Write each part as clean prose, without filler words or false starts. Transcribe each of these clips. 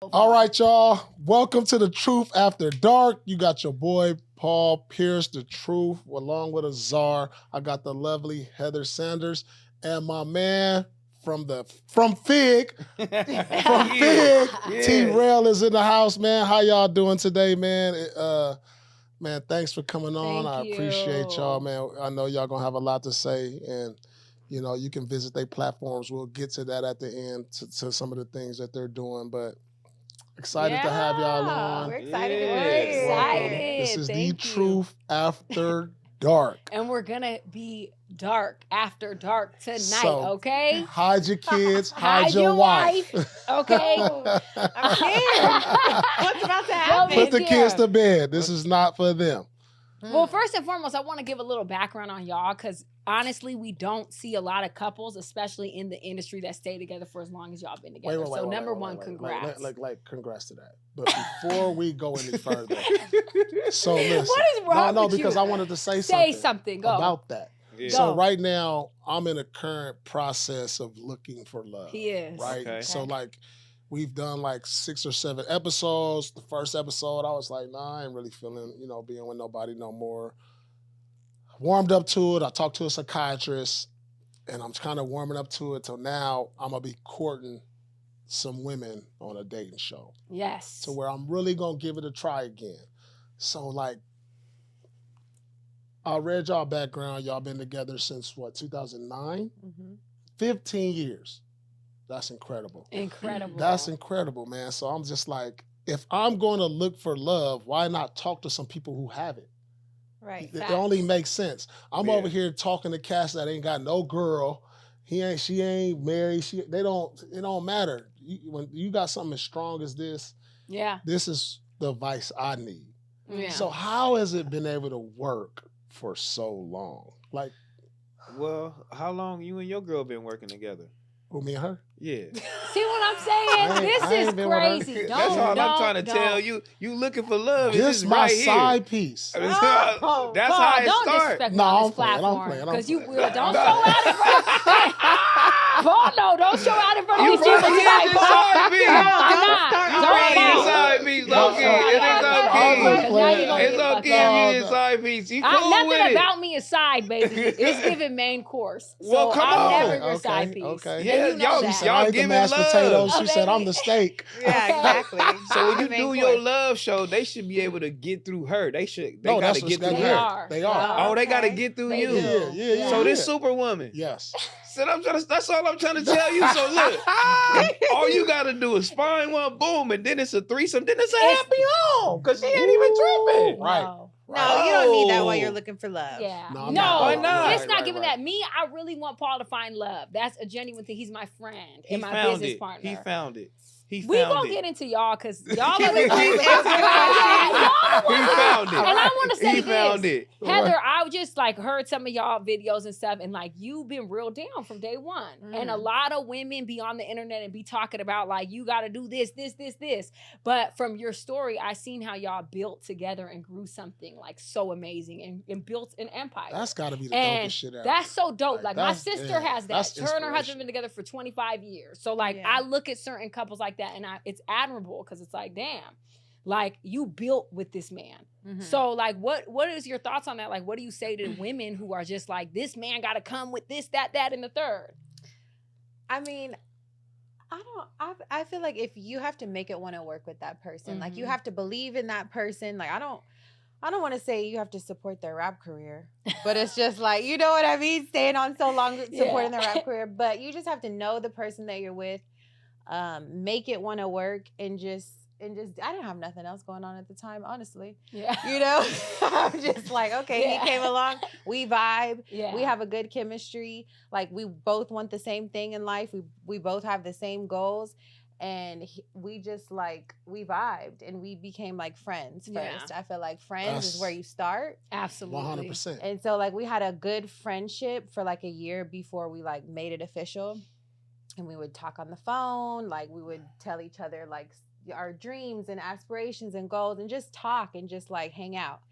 All right, y'all. Welcome to the Truth After Dark. You got your boy Paul Pierce, the Truth, along with Azar. I got the lovely Heather Sanders and my man from Fig, from Fig. T Rell is in the house, man. How y'all doing today, man? Man, thanks for coming on. Thank I appreciate y'all, man. I know y'all gonna have a lot to say, and you can visit their platforms. We'll get to that at the end to some of the things that they're doing, but. Excited to have y'all on. We're excited to be We're here. excited. This is the Thank you. Truth After Dark. And we're gonna be dark after dark tonight, So, okay? Hide your kids, hide your wife. Okay. I'm scared. What's about to happen? Put the kids to bed. This is not for them. Well, first and foremost, I want to give a little background on y'all because honestly, we don't see a lot of couples, especially in the industry, that stay together for as long as y'all been together. So number one, congrats. Like, congrats to that. But before we go any further, so listen. What is wrong No, with you? because I wanted to say something. Go. about that. Yeah. So right now, I'm in a current process of looking for love. He is. Right? Okay. So like, we've done like 6 or 7 episodes. The first episode, I was like, nah, I ain't really feeling, being with nobody no more. Warmed up to it. I talked to a psychiatrist, and I'm kind of warming up to it till now. I'm going to be courting some women on a dating show. Yes. To where I'm really going to give it a try again. So like, I read y'all background. Y'all been together since 2009? 15 years. That's incredible. Incredible. That's incredible, man. So I'm just like, if I'm going to look for love, why not talk to some people who have it? Right. It only makes sense. I'm over here talking to cats that ain't got no girl. She ain't married. It don't matter. When you got something as strong as this, this is the advice I need. Yeah. So how has it been able to work for so long? Like, Well, how long you and your girl been working together? who, me and her? Yeah. See what I'm saying? This is crazy. That's all I'm trying to tell you. You looking for love. This is my right side here. piece. That's how it Don't starts. disrespect me No, on I'm this playing, platform. I'm Because you playing. will. Don't show out in front. Paul, no, don't show out in front of You these people probably tonight, is Paul. side piece. I'm not. You Don't probably Paul. is side piece. Don't Okay, show it out is in front of these okay. people, 'cause now you're gonna It's get okay fucked if up. you is side piece. You cool Nothing with it. about me is side, baby. It's giving main course. So Well, come I'm on. never your Okay, side piece. okay. And Yeah, you know y'all- that. She said, I ain't the giving mashed love. potatoes. She Oh, said, I'm baby. the steak. Yeah, Okay. exactly. So when you Main do your course. love show, they should be able to get through her. They No, got that's to what's get through got They her. are. They are. Oh, they got to Okay. get through They you. do. Yeah. So this Superwoman. Yes. So that's all I'm trying to tell you. So look, all you got to do is find one, boom, and then it's a threesome. Then it's a happy home because she ain't even tripping. Right. No, you don't need that while Oh. you're looking for love. Yeah. No, No, I'm Why not? it's not Right, giving right. that. Me, I really want Paul to find love. That's a genuine thing. He's my friend He and my found business it. partner. He found it. He We found gonna it. get into y'all because y'all He are the ones. Please Yeah, answer the y'all the He ones. found it. And I want to say He found this, it. Heather. I've just like heard some of y'all videos and stuff, and like you've been real down from day one. And a lot of women be on the internet and be talking about like you got to do this. But from your story, I seen how y'all built together and grew something like so amazing and built an empire. That's got to be the And dopest shit ever. that's so dope. Like my That's- sister yeah, has that. that's Her and her husband inspirational. been together for 25 years. So like Yeah. I look at certain couples like that and it's admirable because it's like, damn, like you built with this man. So like what is your thoughts on that? Like what do you say to women who are just like, this man gotta come with this, that, and the third? I mean, I feel like if you have to make it want to work with that person, like you have to believe in that person. Like I don't want to say you have to support their rap career, but it's just like, you know what I mean? Staying on so long, supporting their rap career, but you just have to know the person that you're with, make it want to work and just, I didn't have nothing else going on at the time, honestly. Yeah. You know, I'm just like, okay, Yeah. he came along, we vibe, Yeah. we have a good chemistry. Like we both want the same thing in life. We both have the same goals. And we just like, we vibed and we became like friends first. Yeah. I feel like friends is where you start. Absolutely. 100%. And so like we had a good friendship for like a year before we like made it official. And we would talk on the phone. Like we would tell each other like our dreams and aspirations and goals and just talk and just like hang out.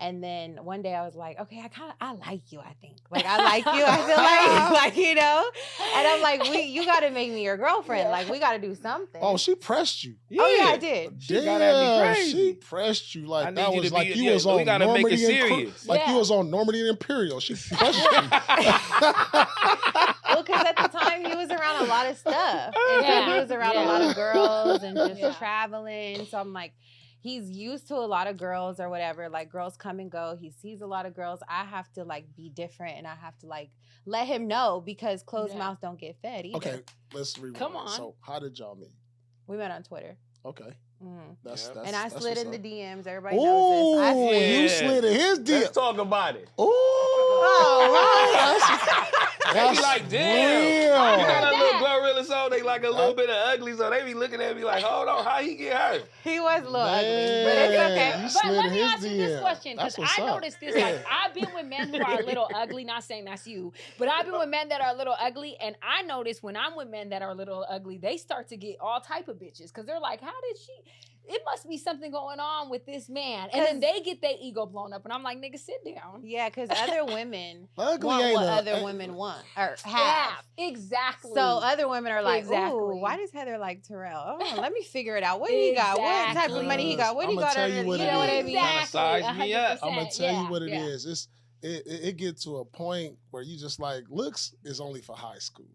And then one day I was like, okay, I like you, I think. Like, I like you. I feel like, you know? And I'm like, you got to make me your girlfriend. Like, we got to do something. Oh, she pressed you. Yeah. Oh, yeah, I did. She got at me crazy. She pressed you like that was like you was we on gotta make it Normandy serious. Like you was on Normandy and Imperial. She pressed you. Well, because at the time he was around a lot of stuff. And so he was around a lot of girls and just traveling. So I'm like, he's used to a lot of girls or whatever. Like, girls come and go. He sees a lot of girls. I have to, like, be different, and I have to, like, let him know, because closed mouths don't get fed either. Okay, let's rewind. Come on. So how did y'all meet? We met on Twitter. Okay. That's and I slid in the DMs. Everybody Ooh, knows this. I slid. You slid in his DMs. Let's talk about it. Ooh. They be like, damn. Real. You got a little Glorilla song, they like a little bit of ugly, so they be looking at me like, hold on, how he get hurt? He was a little ugly, but it's okay. You But slid let in me his ask you this DM. question, because That's what's I up. noticed this. Like, I've been with men who are a little ugly. Not saying that's you, but I've been with men that are a little ugly, and I notice when I'm with men that are a little ugly, they start to get all type of bitches, because they're like, how did she? It must be something going on with this man, and then they get their ego blown up, and I'm like, nigga, sit down. Yeah, because other women Ugly want ain't what a- other women want or have. Exactly. So other women are like, Exactly. ooh, why does Heather like Terrell? Oh, let me figure it out. What he got? What type of money he got? What he I'ma got? tell you what You it know what I is. mean? Kinda size me up. I'm gonna tell you what it yeah. is. It get to a point where you just like, looks is only for high school.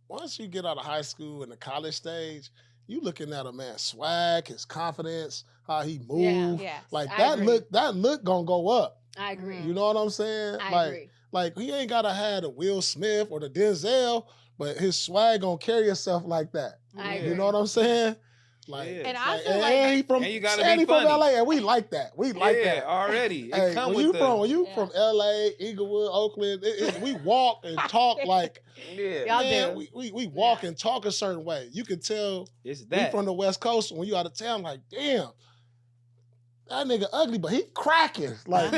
Once you get out of high school and the college stage, you looking at a man's swag, his confidence, how he move. Yeah. Like I that agree. look gonna go up. I agree. You know what I'm saying? I agree. Like he ain't gotta have the Will Smith or the Denzel, but his swag gonna carry himself like that. I You agree. know what I'm saying? Like, Yeah. And I feel and like he from and you gotta and be he from funny. LA, and we like that. We like that. Already. It Hey, come when with you Yeah. from LA, Inglewood, Oakland, we walk and talk like Y'all man, do. we walk and talk a certain way. You can tell It's we that. from the West Coast. When you out of town, like damn, that nigga ugly, but he cracking. Like,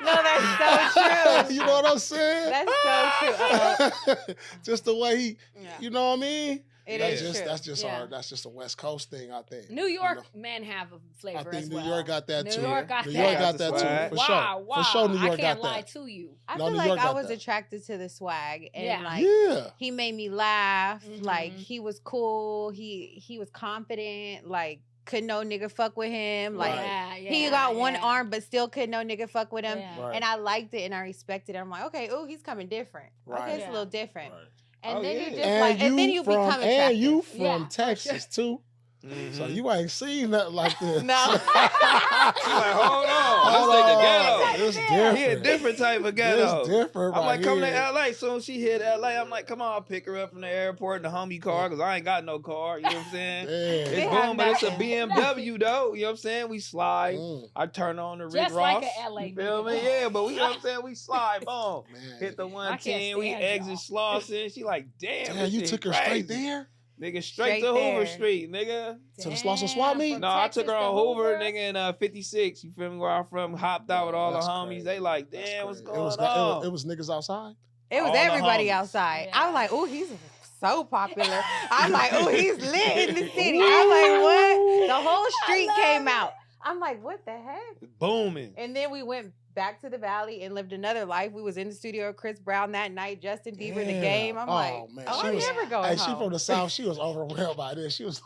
No, that's so true. You know what I'm saying? That's so true. Just the way he, Yeah. you know what I mean? It that's is just true. that's just a West Coast thing, I think. New York You know? men have a I flavor think as New well. York got that New too. York got New that. York got that Swag. too. Wow. For sure, New York I can't got lie that. to you. I No, feel New like York I got was that. attracted to the swag, and Yeah. like Yeah. he made me laugh. Mhm. Like he was cool. He was confident. Like could no nigga fuck with him. Like Right. he got one arm, but still could no nigga fuck with him. Yeah. Right. And I liked it and I respected it. I'm like, okay, ooh, he's coming different. Right. Okay, it's Yeah. a little different. Right. And Oh, then yeah. you just like, and then you from, become attractive. and you from Yeah, for Texas too. Mhm. So you ain't seen nothing like this. No. She like, hold on. Let's take the ghetto. It's different. He a different type of ghetto. It's different. I'm right like, come here. to LA. Soon as she hit LA, I'm like, come on, I'll pick her up from the airport in the homie car because I ain't got no car. You know what I'm saying? Damn. It's They have boom, but it's a nothing. BMW though. You know what I'm saying? We slide. Mm, I turn on the Rick Just Ross. like a LA you feel nigga. me? Yeah, but we, you know what I'm saying? We slide, boom. man. Hit the I 110, can't we stand exit Slauson. She like, damn, Damn, this you shit took her crazy. straight there Nigga, straight Straight to Hoover there. Street, nigga. to the Slauson swap meet? From No, I Texas took her on to Hoover, nigga, in 56. You feel me? Where I'm from, hopped out with all the That's homies. crazy. They like, That's damn, what's crazy. going on? It was niggas outside. It was All the everybody homies. outside. Yeah. I was like, ooh, he's so popular. I'm like, ooh, he's lit in the city. I'm like, what? The whole street came out. I'm like, what the heck? Booming. And then we went back to the valley and lived another life. We was in the studio with Chris Brown that night, Justin Bieber in the Damn. game. I'm Oh, like, man. oh, She I'm was- never going Hey, home. she from the South. She was overwhelmed by this. She was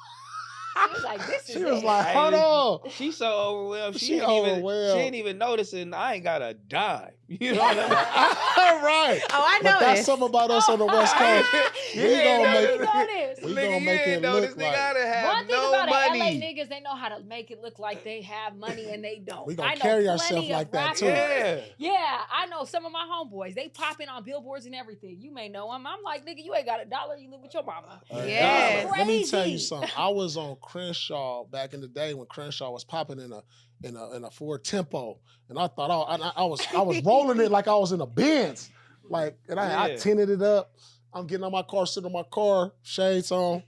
She was like, this is She was it. like, Hey, hold on. She so overwhelmed. She She ain't even overwhelmed. noticing I ain't got a dime. You know what I mean? Right. Oh, I But know that's this. something about us on the West Coast. You We ain't gonna know make this. it- notice. We Nigga, gonna you make ain't it know look this nigga like- oughta have One thing no about money. LA niggas, they know how to make it look like they have money and they don't. We gonna I know carry plenty ourselves of like that, rappers. too. Yeah. Yeah, I know some of my homeboys. They popping on billboards and everything. You may know them. I'm like, nigga, you ain't got $1. You live with your mama. Yes. Let me tell you Crazy. something. I was on Crenshaw back in the day when Crenshaw was popping in a Ford Tempo, and I thought I was rolling it like I was in a Benz, like, and I Yeah. tinted it up. I'm getting on my car, sitting in my car, shades on.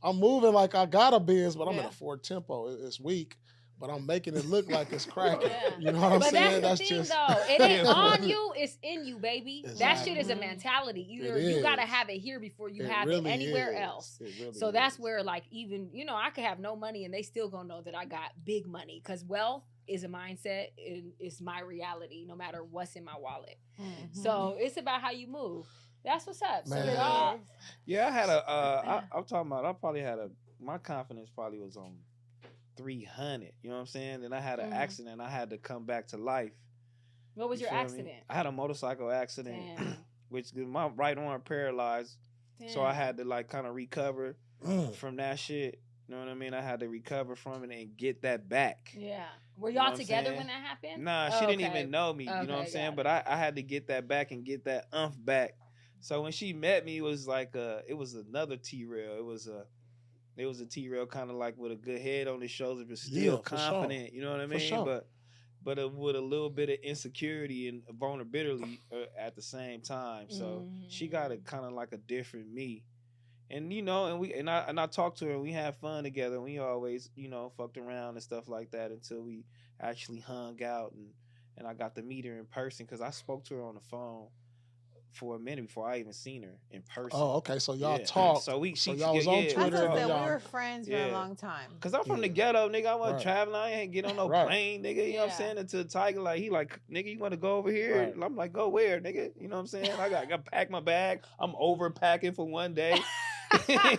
I'm moving like I got a Benz, but I'm in Yeah. a Ford Tempo. It's weak, but I'm making it look like it's cracking. Yeah. You know what I'm But saying? that's the thing, just though. It ain't on you, it's in you, baby. That Exactly. shit is a mentality. Either It you is. gotta have it here before you It have really it anywhere is. else. It really So that's is. where, like, even, I could have no money and they still gonna know that I got big money. Because wealth is a mindset and it's my reality, no matter what's in my wallet. Mhm. So it's about how you move. That's what's up. So Man. y'all, Yeah, I had I'm talking about, I probably had my confidence probably was on 300, you know what I'm saying? Then I had an accident. I had to come back to life. what was You your feel me? accident? I had a motorcycle accident, Damn. which my right arm paralyzed. So I had to like kind of recover from that shit. You know what I mean? I had to recover from it and get that back. Yeah. Were You know y'all what I'm together saying? when that happened? Nah, she didn't even know me. You know what I'm Okay, saying? got But I had to get that back and get that back. So when she met me, it was like it was another T Rell. It was a T Rell kind of like with a good head on his shoulders, but still for sure. confident. You know what I mean? For sure. But with a little bit of insecurity and vulnerability at the same time. So she got a kind of like a different me. And you know, and I talked to her and we had fun together. And we always, you know, fucked around and stuff like that until we actually hung out and I got to meet her in person because I spoke to her on the phone for a minute before I even seen her in person. Oh, okay. So y'all Yeah. talked. So y'all was on I Twitter. thought that and we y'all- were friends for a long time. Cause I'm from the ghetto, nigga. I wasn't traveling. I ain't get on no plane, nigga. You know what I'm saying? Until Tiger, like, he like, nigga, you want to go over here? Right. I'm like, go where, nigga? You know what I'm saying? I got to pack my bag. I'm overpacking for one day.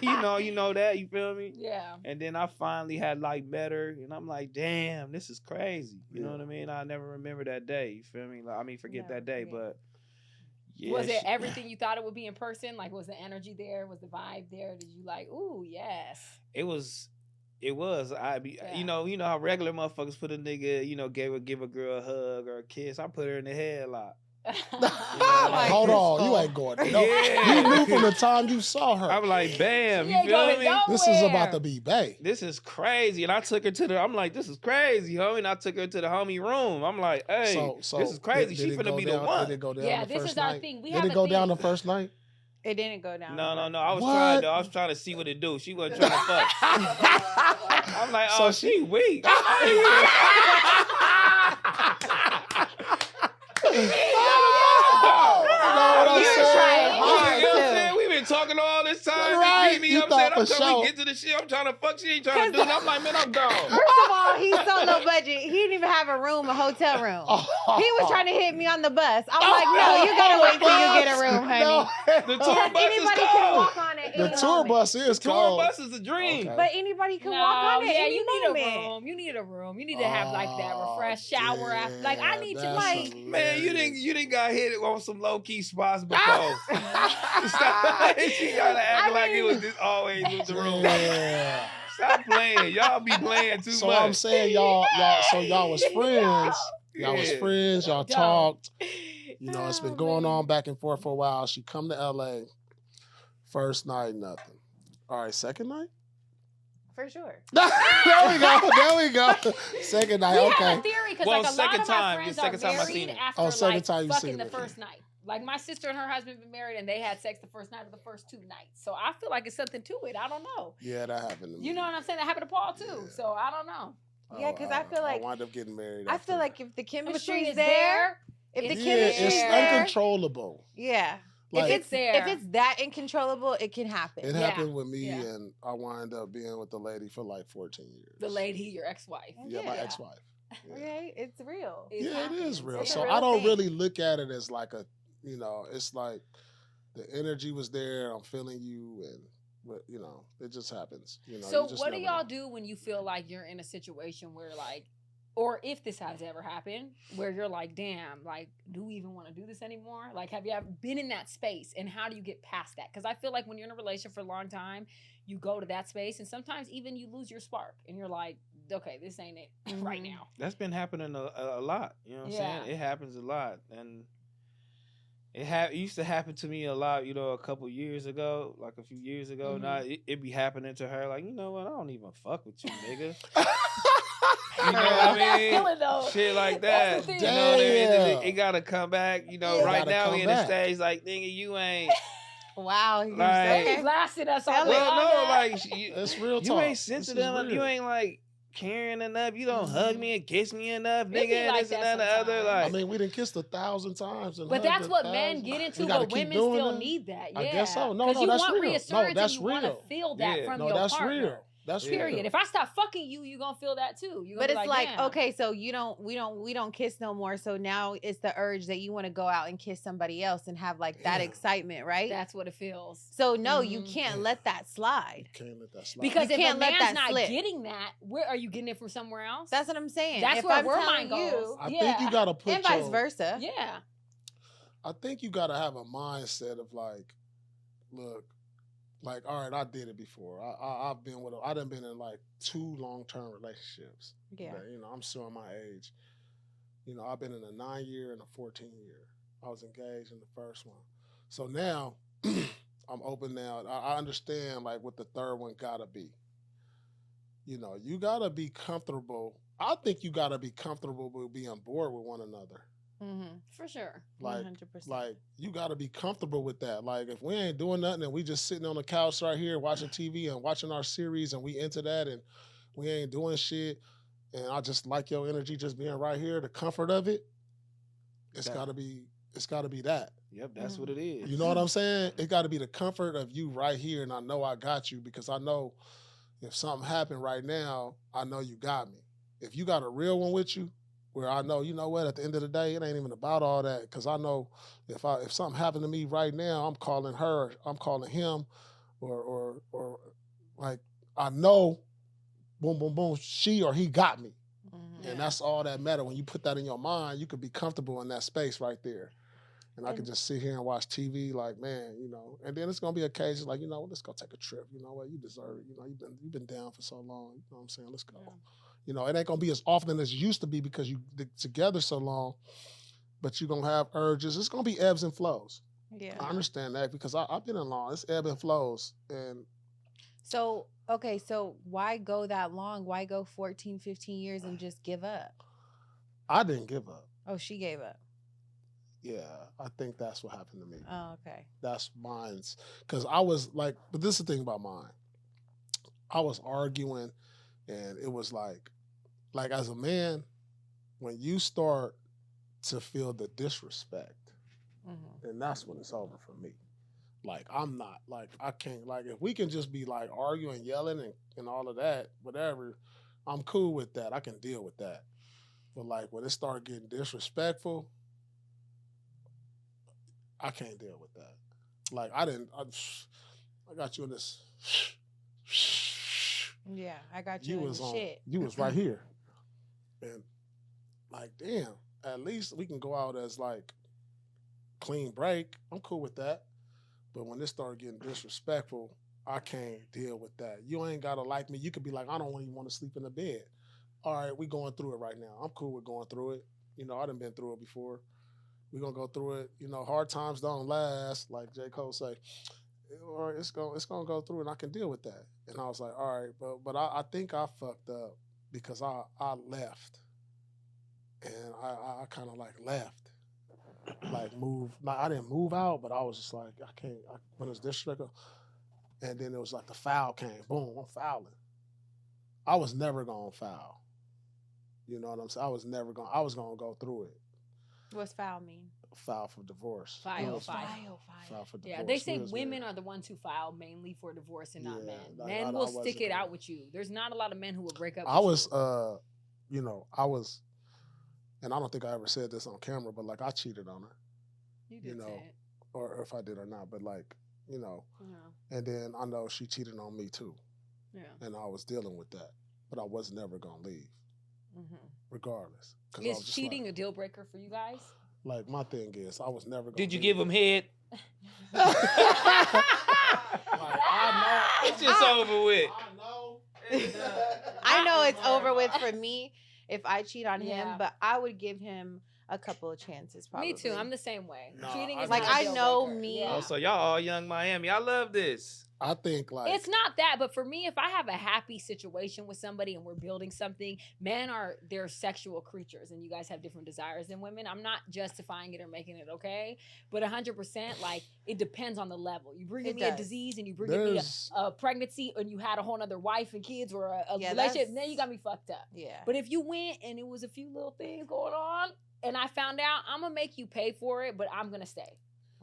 you know that. You feel me? Yeah. And then I finally had like met her, and I'm like, damn, this is crazy. You know what I mean? I never remember that day. You feel me? Like, I mean, forget that day, but. Yeah, was it everything you thought it would be in person? Like, was the energy there? Was the vibe there? Did you like, ooh, yes? It was. You know how regular motherfuckers put a nigga, you know, give a girl a hug or a kiss. I put her in the headlock. Hold on, you ain't going. No, you knew from the time you saw her. I'm like, bam, you feel me? This is about to be bae. This is crazy. And I took her to I'm like, this is crazy, homie. And I took her to the homie room. I'm like, hey, so this is crazy. She finna be the one. Did it go down yeah, the this first is our night? thing. Did it go down the first night? It didn't go down. No. I was trying to see what it do. She wasn't trying to fuck. I'm like, oh, she weak. We've been talking all this time. Right. Me up, said, I'm trying to get to the shit. I'm trying to fuck. She ain't trying to do nothing. I'm like, man, I'm gone. First of all, he's so low budget. He didn't even have a room, a hotel room. He was trying to hit me on the bus. I'm like, no, you gotta wait till you get a room, honey. The tour bus is Anybody cold. can walk on it. The tour bus is cold. Tour bus is a dream. But anybody can walk on it. Yeah, any you need moment. a room. You need a room. You need to have like that refresh shower. After. Like I need to like. Man, you didn't got hit on some low key spots before. Stop. She gotta act like it was just always with the room. Yeah. Stop playing. Y'all be playing too So much. I'm saying y'all was friends. Y'all was friends. Y'all talked. You know, it's been going on back and forth for a while. She come to LA. First night, nothing. All right, second night? For sure. There we go. Second night, We okay. have a theory because like a lot of our friends are married after second like time you fucking seen the it. first night. Like my sister and her husband been married and they had sex the first night of the first 2 nights. So I feel like it's something to it. I don't know. Yeah, that happened to me. You know what I'm saying? That happened to Paul too. So I don't know. Yeah, because I feel like I wound up getting married. I feel after like if the chemistry is is there, if the it's chemistry it's is there, uncontrollable. yeah. Like, if there. it's that incontrollable, it can happen. It happened with me, Yeah. and I wound up being with the lady for like 14 years. The lady, your ex-wife. Yeah, my Yeah. ex-wife. Yeah. Okay, it's real. It Yeah, it happens. is real. It's a So real I don't thing. really look at it as like a, you know, it's like the energy was there. I'm feeling you, and you know, it just happens. You know. So you just what do never y'all know. do when you feel like you're in a situation where like, or if this has ever happened, where you're like, damn, like, do we even want to do this anymore? Like, have you ever been in that space, and how do you get past that? Because I feel like when you're in a relationship for a long time, you go to that space, and sometimes even you lose your spark, and you're like, okay, this ain't it right now. That's been happening a lot. You know what I'm saying? It happens a lot, and it used to happen to me a lot. You know, a couple years ago, like a few years ago. Now it be happening to her. Like, you know what? I don't even fuck with you, nigga. You know what I mean? Feeling though. Shit like that. That's the You thing. know what I mean? Damn. It gotta come back. You know, It right gotta now come we in back. the stage like, nigga, you ain't. Wow. Like- They blasted us on Well, no, like It's real you talk. ain't This sensitive is enough. You real. ain't like caring enough. You don't hug me and kiss me enough, It be nigga. And like this and that that and the other. sometimes. I Like, mean, we done kissed 1,000 times. And But hugged that's what 1,000. men get We into, gotta but keep women doing still that? need that. Yeah. I guess so. No, 'Cause no, you that's want real. No, reassurance that's and you want to real. feel that Yeah. from No, your that's partner. real. That's Period. real. If I stop fucking you, you gonna feel that too. You gonna But be it's like, damn. okay, so we don't kiss no more. So now it's the urge that you want to go out and kiss somebody else and have like that Damn. excitement, right? That's what it feels. So no, you Mhm. can't Yeah. let that slide. You can't let that slide. Because You if can't a let man's that not slip. getting that, where are you getting it from somewhere else? That's what I'm saying. That's if where I'm our telling mind goes. I Yeah. think you gotta put and vice your- versa. Yeah. I think you gotta have a mindset of like, look, like, all right, I did it before. I've been with I done been in like 2 long-term relationships. Yeah. That, I'm showing my age. I've been in a 9-year and a 14-year. I was engaged in the first one. So now I'm open now. I understand like what the third one gotta be. You gotta be comfortable. I think you gotta be comfortable with being bored with one another. Mm-hmm. For sure. Like, 100%. like you got to be comfortable with that. Like, if we ain't doing nothing and we just sitting on the couch right here watching TV and watching our series and we into that and we ain't doing shit, and I just like your energy just being right here, the comfort of it, it's Yeah. got to be that. Yep, that's what it is. You know what I'm saying? It got to be the comfort of you right here, and I know I got you because I know if something happened right now, I know you got me. If you got a real one with you, where I know, you know what, at the end of the day, it ain't even about all that. Because I know if something happened to me right now, I'm calling her, I'm calling him, or like I know, boom, boom, boom, she or he got me. Mhm. And that's all that matter. When you put that in your mind, you could be comfortable in that space right there. And I could just sit here and watch TV like, man, and then it's gonna be occasions like, let's go take a trip. You know what, you deserve it. You've been down for so long. You know what I'm saying? Let's go. Yeah. It ain't gonna be as often as it used to be because you together so long, but you're gonna have urges. It's gonna be ebbs and flows. Yeah. I understand that because I've been in long. It's ebb and flows. And So, okay, so why go that long? Why go 14, 15 years and just give up? I didn't give up. Oh, she gave up. Yeah, I think that's what happened to me. Oh, okay. That's mine's. Because I was like, but this is the thing about mine. I was arguing, and it was like as a man, when you start to feel the disrespect, Mm-hmm. and that's when it's over for me. Like, I'm not, like, I can't, like, if we can just be like arguing, yelling, and all of that, whatever, I'm cool with that. I can deal with that. But like, when it start getting disrespectful, I can't deal with that. Like, I got you in this. Yeah, I got you in was the on, shit. you was right here. And like, damn, at least we can go out as like clean break. I'm cool with that. But when this started getting disrespectful, I can't deal with that. You ain't gotta like me. You could be like, I don't even want to sleep in the bed. All right, we going through it right now. I'm cool with going through it. I done been through it before. We're gonna go through it. Hard times don't last, like J. Cole say. Or it's gonna go through and I can deal with that. And I was like, all right, but I think I fucked up because I left. And I kind of like left. Like moved. Like, I didn't move out, but I was just like, I can't, when it's disrespectful. And then it was like the foul came. Boom, I'm fouling. I was never gonna foul. You know what I'm saying? I was gonna go through it. What's foul mean? File for divorce. File. File for divorce. Yeah, they say We was women married. are the ones who file mainly for divorce and not Yeah, men. like, Men I will wasn't stick it gonna- out with you. There's not a lot of men who will break up I with was, you. I was, and I don't think I ever said this on camera, but like I cheated on her, You did you know, say it. or if I did or not, but like, Yeah. and then I know she cheated on me too, Yeah. and I was dealing with that, but I was never gonna leave, Mm-hmm. regardless. 'Cause I Is was just cheating a deal breaker for you guys? like my thing is, I was never gonna. Did you leave. give him head? I know. It's just over with. I know. I know it's over with for me if I cheat on Yeah. him, but I would give him a couple of chances. Probably. Me too. I'm the same way. No, Cheating I is like, not a I deal know breaker. me. Yeah. Oh, so y'all all young Miami. I love this. I think like It's not that, but for me, if I have a happy situation with somebody and we're building something, men they're sexual creatures, and you guys have different desires than women. I'm not justifying it or making it okay, but 100%, like it depends on the level. You bring It me a does. disease, and you bring me there's a pregnancy, and you had a whole other wife and kids or a Yeah, relationship, that's- then you got me fucked up. Yeah. But if you went and it was a few little things going on, and I found out, I'm gonna make you pay for it, but I'm gonna stay.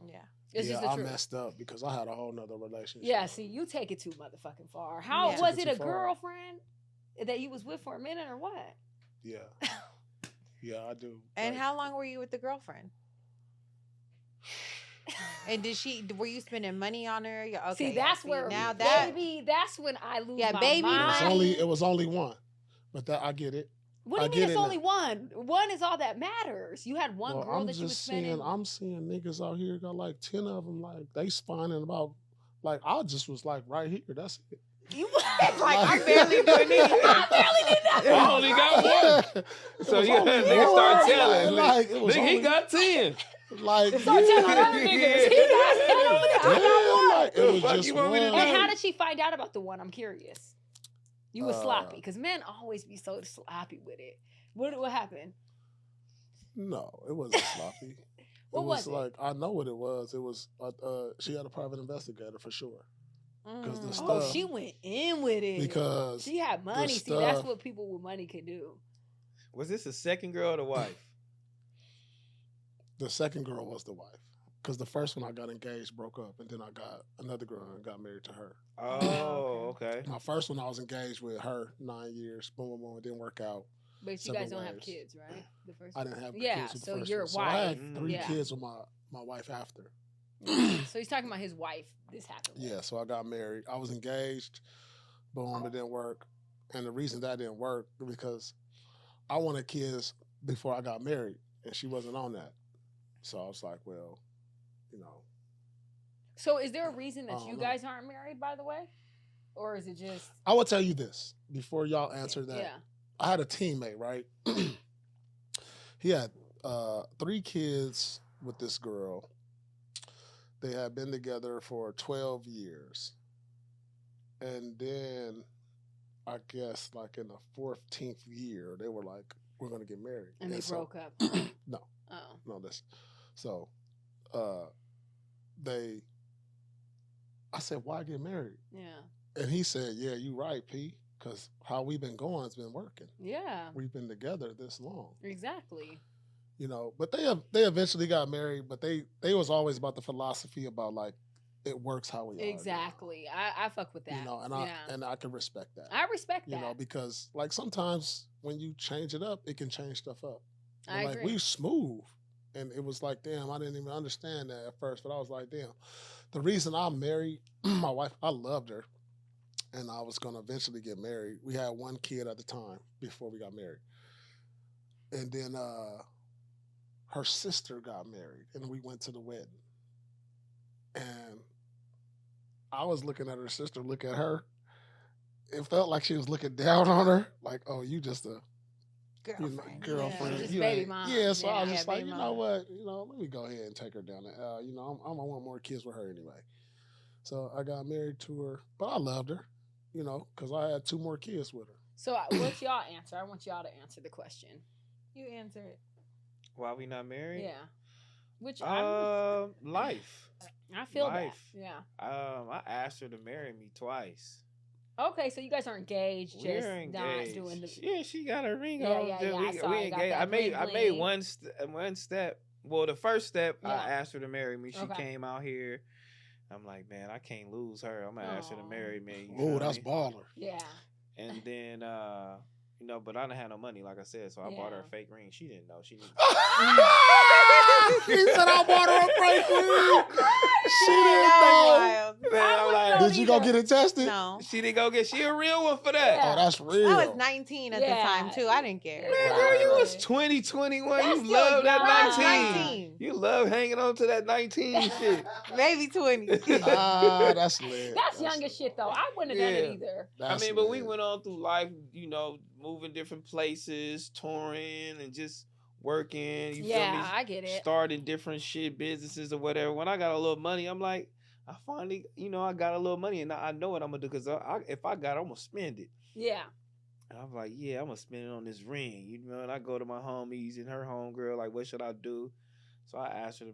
Yeah. It's yeah, just the I truth. messed up because I had a whole nother relationship. Yeah, see, you take it too motherfucking far. How Yeah. was Took it it a too far. girlfriend that you was with for a minute or what? Yeah. Yeah, I do. And Like, how long were you with the girlfriend? And were you spending money on her? Yeah, okay, See, that's where now that baby, that's when I lose Yeah, my baby mind. money. it was only one, but that I get it. What do I you mean get it's it only now. one? One is all that matters. You had one Well, girl I'm that you was just spending. I'm seeing niggas out here got like 10 of them. Like they spawning about. Like I just was like right here. That's it. You like I'm barely doing anything. I barely did nothing. I only got one. So was yeah, only nigga one. start telling. Like, it was Nigga, he only- got 10. Like Start telling other niggas. He got 10 over there. I got one. like, it was Fuck just you want me to one. And do? how did she find out about the one? I'm curious. You was Uh, sloppy because men always be so sloppy with it. What happened? No, it wasn't sloppy. What was it? like I know what it was. It was she had a private investigator for sure. 'Cause the Mm. stuff- Oh, she went in with it Because she had money. See, that's what people with money can do. Was this the second girl or the wife? the second girl was the wife. Because the first one I got engaged, broke up, and then I got another girl and got married to her. Oh, okay. My first one I was engaged with her 9 years. Boom, boom, boom. It didn't work out. But you Several guys don't have ways. kids, right? The first I one? didn't have Yeah, kids with so the first your one. So I wife. had 3 Yeah. kids with my wife after. So he's talking about his wife. This happened. with. Yeah, so I got married. I was engaged. Boom, it didn't work. And the reason that didn't work because I wanted kids before I got married, and she wasn't on that. So I was like, well, you know. So is there a reason that I you don't know. guys aren't married, by the way? Or is it just I will tell you this before y'all answer that. Yeah. I had a teammate, right? He had 3 kids with this girl. They had been together for 12 years. And then I guess like in the 14th year, they were like, we're going to get married. And they so- broke up. No, Oh. no, listen. So I said, why get married? Yeah. And he said, yeah, you right, P, because how we've been going has been working. Yeah. We've been together this long. Exactly. You know, but they eventually got married, but they was always about the philosophy about like it works how we are. Exactly. I fuck with that. You know, and I can respect that. I respect that. You know, because like sometimes when you change it up, it can change stuff up. But, I like agree. we smooth. And it was like, damn, I didn't even understand that at first, but I was like, damn. The reason I married my wife, I loved her. And I was gonna eventually get married. We had 1 kid at the time before we got married. And then her sister got married and we went to the wedding. And I was looking at her sister, look at her. It felt like she was looking down on her, like, oh, you just a Girlfriend. girlfriend. Just You baby ain't- mom. Yeah, so I was Yeah, just like, baby you mom. know what? You know, let me go ahead and take her down there. You know, I'm gonna want more kids with her anyway. So I got married to her, but I loved her, you know, because I had 2 more kids with her. So what's y'all answer? I want y'all to answer the question. You answer it. Why we not married? Yeah. Which Life. I feel life. that. Yeah. I asked her to marry me twice. Okay, so you guys are engaged, just We're not engaged. doing the. Yeah, she got her ring Yeah, on. yeah, Just- yeah, I we, saw we it. Got engaged. that I made bling, one step. Well, the first step, I Yeah. asked her to marry me. She Okay. came out here. I'm like, man, I can't lose her. I'm gonna ask her to Aw. marry me. You Oh, feel that's me? baller. Yeah. And then, you know, but I didn't have no money, like I said, so I bought her a Yeah. fake ring. She didn't know. She didn't. He said I bought her a fake ring. She didn't That know. was wild. Man, I'm wouldn't like, know Did you go either. get it tested? No. she didn't go get. She a real one for that. Yeah. Oh, that's real. I was 19 at the Yeah. time too. I didn't care. Man, girl, you was 20, 21. That's You still love that young. I was 19. 19. You love hanging on to that 19 shit. Maybe 20. That's lit. That's young as shit, though. I wouldn't have done it Yeah. either. I mean, but we went on through life, you know, moving different places, touring, and just working. You feel Yeah, me? I get it. Starting different shit, businesses or whatever. When I got a little money, I'm like, I finally, you know, I got a little money, and I know what I'm gonna do because if I got it, I'm gonna spend it. Yeah. And I'm like, yeah, I'm gonna spend it on this ring, you know. And I go to my homies and her homegirl, like, what should I do? So I asked her to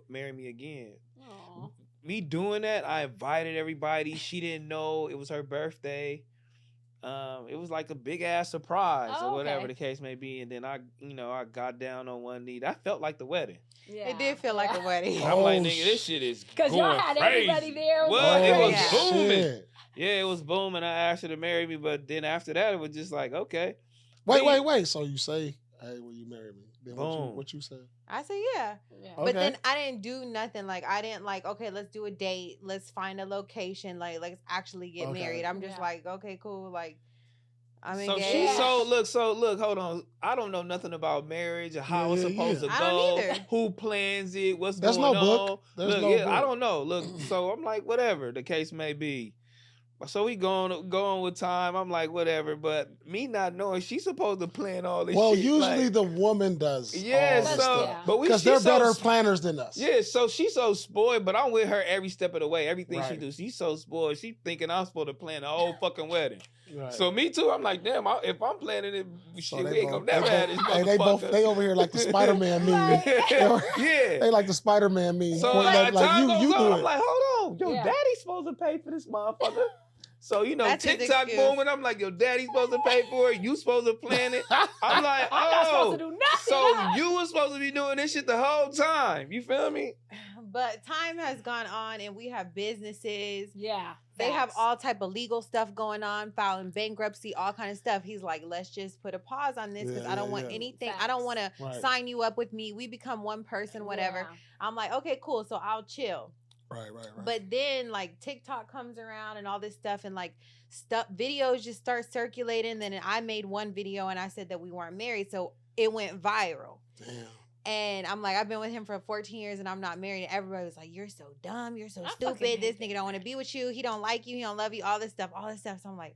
marry me again. Aw. Me doing that, I invited everybody. She didn't know it was her birthday. it was like a big ass surprise Oh, or whatever okay. the case may be. And then I got down on one knee. That felt like the wedding. Yeah. It did feel like a wedding. I'm like, Oh, nigga, this shit is Because y'all going had crazy. everybody there. What? It was Yeah. booming. shit. Yeah, it was booming. I asked her to marry me, but then after that, it was just like, okay. Wait. So you say, hey, will you marry me? Then Boom. what you said? I said, yeah. Yeah. Okay. But then I didn't do nothing. Like, I didn't like, okay, let's do a date. Let's find a location. Like, let's actually get Okay. married. I'm just Yeah. like, okay, cool. Like, I'm So engaged. she look, hold on. I don't know nothing about marriage or how it's Yeah, supposed yeah. to I go. don't either. Who plans it? What's There's going no on? book. There's Look, no yeah, book. I don't know. Look, so I'm like, whatever the case may be. So we going with time. I'm like, whatever. But me not knowing she's supposed to plan all this Well, shit. usually like, the woman does. yeah, all this so stuff. but Because they're better planners than us. Yeah, so she's so spoiled, but I'm with her every step of the way. Everything she Right. do, she's so spoiled. She thinking I'm supposed to plan the whole fucking wedding. Right. So me too. I'm like, damn. If I'm planning it, So shit, they we ain't both- gonna never they have this both- hey, motherfucker. they over here like the Spider-Man meme. Yeah. They like the Spider-Man meme. So pointing at, like, time you goes do on, it. I'm like, hold on, yo, Yeah. daddy's supposed to pay for this motherfucker. So That's his TikTok excuse. booming. I'm like, yo, daddy's supposed to pay for it. You supposed to plan it. I'm like, I'm not supposed oh, to do nothing. so you were supposed to be doing this shit the whole time. You feel me? But time has gone on and we have businesses. Yeah. They have facts. all type of legal stuff going on, filing bankruptcy, all kind of stuff. He's like, let's just put a pause on this because Yeah, I don't yeah, want yeah. anything. I don't want to Right. sign you up with me. We become one person, whatever. Yeah. I'm like, okay, cool. So I'll chill. Right. But then like TikTok comes around and all this stuff and like videos just start circulating. Then I made one video and I said that we weren't married. So it went viral. Damn. And I'm like, I've been with him for 14 years and I'm not married. And everybody was like, you're so dumb. You're so I fucking stupid. hate This that. nigga don't want to be with you. He don't like you. He don't love you. All this stuff. So I'm like,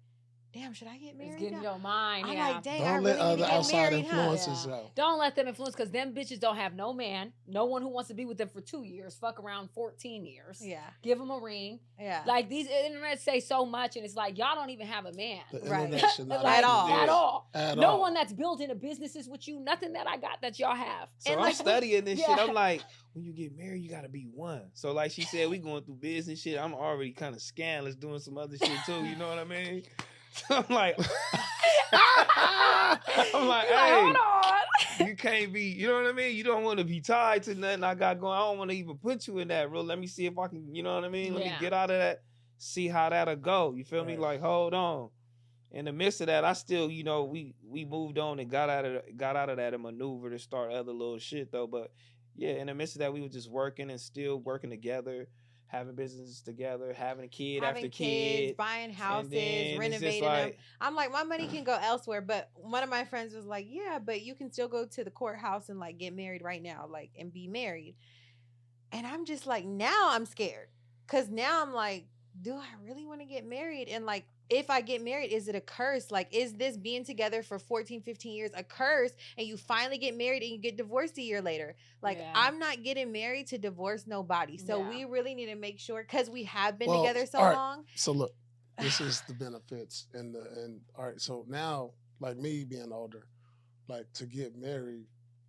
damn, should I get It's married getting now? your mind. I'm Yeah. like, dang, I Don't really let need to other get outside married, huh? influences Yeah. go. Don't let them influence because them bitches don't have no man, no one who wants to be with them for 2 years, fuck around 14 years. Yeah. Give them a ring. Yeah. Like these internet say so much, and it's like y'all don't even have a man. The Right. internet should not Like, At all. At all. At No all. one that's building a businesses with you, nothing that I got that y'all have. So And I'm like, studying this shit. Yeah. I'm like, when you get married, you gotta be one. So like she said, we going through business shit. I'm already kind of scandalous doing some other shit too. You know what I mean? So I'm like, I'm like, You're like, hey, hold on. you can't be. You know what I mean? You don't want to be tied to nothing I got going. I don't want to even put you in that role. Let me see if I can. You know what I mean? Let me Yeah. get out of that. See how that'll go. You feel me? Right. Like, hold on. In the midst of that, I still, we moved on and got out of that and maneuvered to start other little shit though. But yeah, in the midst of that, we were just working and still working together, having businesses together, having a kid having after kids, kid, buying houses, and then it's renovating just them. like, I'm like, my money can go elsewhere. But one of my friends was like, yeah, but you can still go to the courthouse and like get married right now, like, and be married. And I'm just like, now I'm scared. Cause now I'm like, do I really want to get married? And like, if I get married, is it a curse? Like, is this being together for 14, 15 years a curse? And you finally get married and you get divorced a year later. Like, Yeah. I'm not getting married to divorce nobody. So Yeah. we really need to make sure, because we have been Well, together so all right. long. So look, this is the benefits and all right. So now, like me being older, like to get married,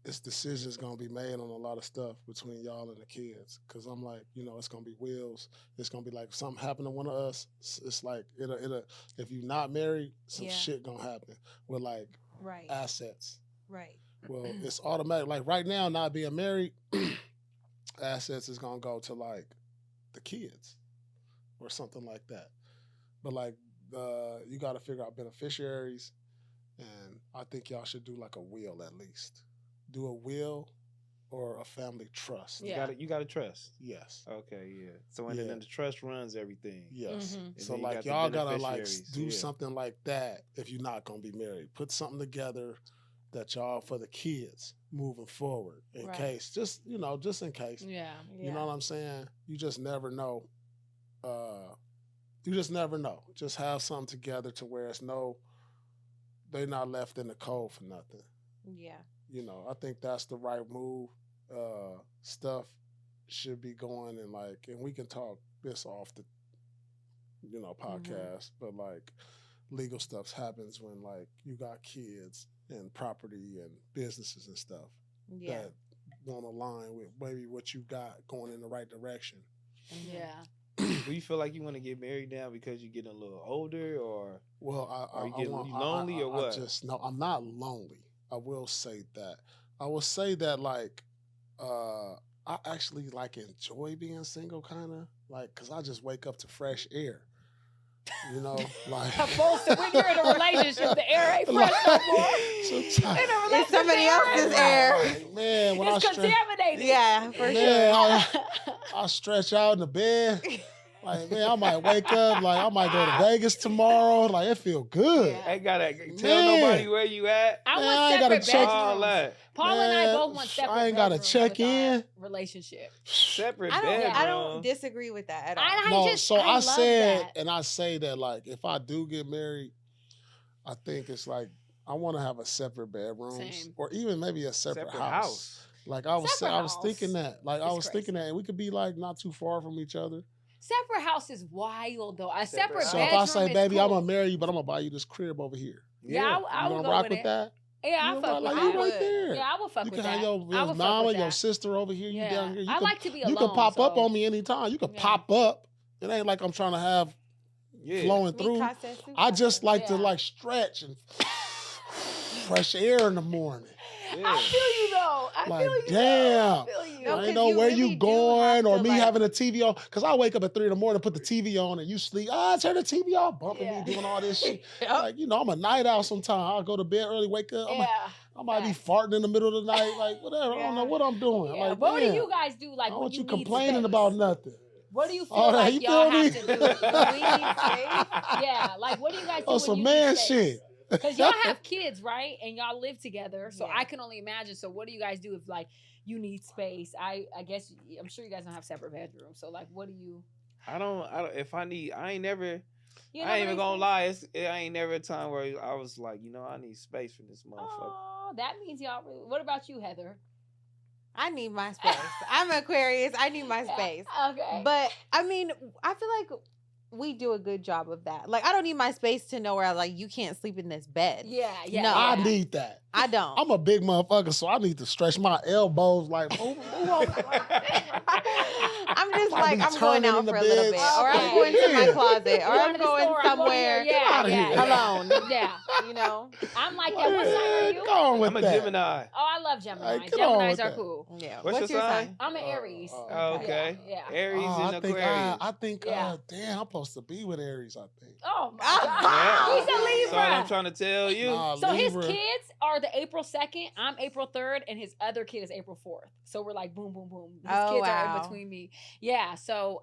it's decisions gonna be made on a lot of stuff between y'all and the kids. Cause I'm like, it's gonna be wills. It's gonna be like if something happened to one of us. It's like it'll if you're not married, some Yeah. shit gonna happen with like Right. assets. Right. Well, it's automatic. Like right now, not being married, assets is gonna go to like the kids or something like that. But like you got to figure out beneficiaries, and I think y'all should do like a will at least. Do a will or a family trust. Yeah. you gotta trust. Yes. Okay, yeah. So and Yeah. then the trust runs everything. Yes. Mhm. And So then you like got the y'all gotta like beneficiaries, do yeah. something like that if you're not gonna be married. Put something together that y'all for the kids moving forward in Right. case. Just just in case. Yeah. You know what I'm saying? You just never know. You just never know. Just have something together to where they're not left in the cold for nothing. Yeah. I think that's the right move. Stuff should be going and we can talk this off the podcast, but like legal stuff happens when like you got kids and property and businesses and stuff Yeah. that won't align with maybe what you got going in the right direction. Yeah. Do you feel like you want to get married now because you're getting a little older, or Well, are you getting lonely, or what? No, I'm not lonely. I will say that. I will say that like I actually like enjoy being single, kind of like because I just wake up to fresh air. You know, like Opposed to when you're in a relationship, the air ain't fresh no more. Sometimes In a relationship, It's somebody the air else's ain't air. fresh. like, man, when It's contaminated. Yeah, for man, sure. I stretch out in the bed. Like, man, I might wake up, like I might go to Vegas tomorrow. Like it feel good. Yeah. Ain't gotta tell Man. nobody where you at. I Man, want I ain't gotta separate check- All bedrooms. that. Paul and I Man, both want separate I ain't gotta bedrooms check with our in. relationship. Separate I bedroom. don't disagree with that at all. I No, just, so I love said, that. and I say that like if I do get married, I think it's like I want to have a separate bedrooms Same. or even maybe a separate, house. Like I was Separate I was house thinking that. Like I is was thinking crazy. that, and we could be like not too far from each other. Separate house is wild though. A Separate separate house. So if bedroom I say, is baby, cool. I'm gonna marry you, but I'm gonna buy you this crib over here. Yeah, I You would gonna go rock with with it. that? Yeah, I You fuck like with you that. right there. Yeah, I would fuck You with can have that. your I would fuck mama, with your that. sister over here. You Yeah. down here. You I can, like to be you alone. can pop up so- on me anytime. You can Yeah. pop up. It ain't like I'm trying to have Yeah. flowing Mi through. casa es su I casa. just like to Yeah. like stretch and fresh air in the morning. Yeah. I feel you though. I Like, feel you. damn. I feel you. No, I 'cause ain't know you where really you do going have or to, me like- having a TV on. Because I wake up at 3 a.m, put the TV on and you sleep. Turn the TV off, bumping Yeah. me, doing all this shit. Yep. Like, you know, I'm a night owl sometimes. I'll go to bed early, wake up. Yeah. I might be Facts. farting in the middle of the night. Like, whatever. I don't know Yeah. what I'm doing. Yeah. Like, But what do damn, you guys do? I Like don't when want you you need complaining space? about nothing. What do you feel All that, like you y'all feel have me? to do? When we need space? Yeah. Like what do you guys do Oh, when some you man need space? shit. Because y'all have kids, right? And y'all live together. So Yeah. I can only imagine. So what do you guys do if like you need space? I guess I'm sure you guys don't have separate bedrooms. So like what do you I don't. If I need, I ain't never. you I ain't never even need gonna space? lie. I ain't never a time where I was like, I need space for this motherfucker. Oh, that means y'all really, what about you, Heather? I need my space. I'm Aquarius. I need my Yeah. space. Okay. But I mean, I feel like we do a good job of that. Like I don't need my space to know where like you can't sleep in this bed. yeah, yeah. No. I yeah. need that. I don't. I'm a big motherfucker, so I need to stretch my elbows. Like, move over. I'm just I like be I'm going turning out in the for a little bed. bit, or I'm Okay. going to my Yeah. closet, or Going I'm to the going store, I'm going somewhere here. Yeah, outta yeah, here. yeah. alone. Yeah. You know? I'm like that. What sign are you? Go on with I'm a that. Gemini. Oh, I love Gemini. Hey, get on Geminis with are that. cool. Yeah. What's your sign? I'm an Aries. Oh, okay. Yeah. Aries Oh, and I think, Aquarius. I think Yeah. damn, I'm supposed to be with Aries, I think. Oh my Yeah. god. He's a That's Libra. all I'm trying to tell you. Nah, So his Libra. kids are the April 2nd, I'm April 3rd, and his other kid is April 4th. So we're like boom, boom, boom. His Oh, kids are wow. in between me. Yeah. So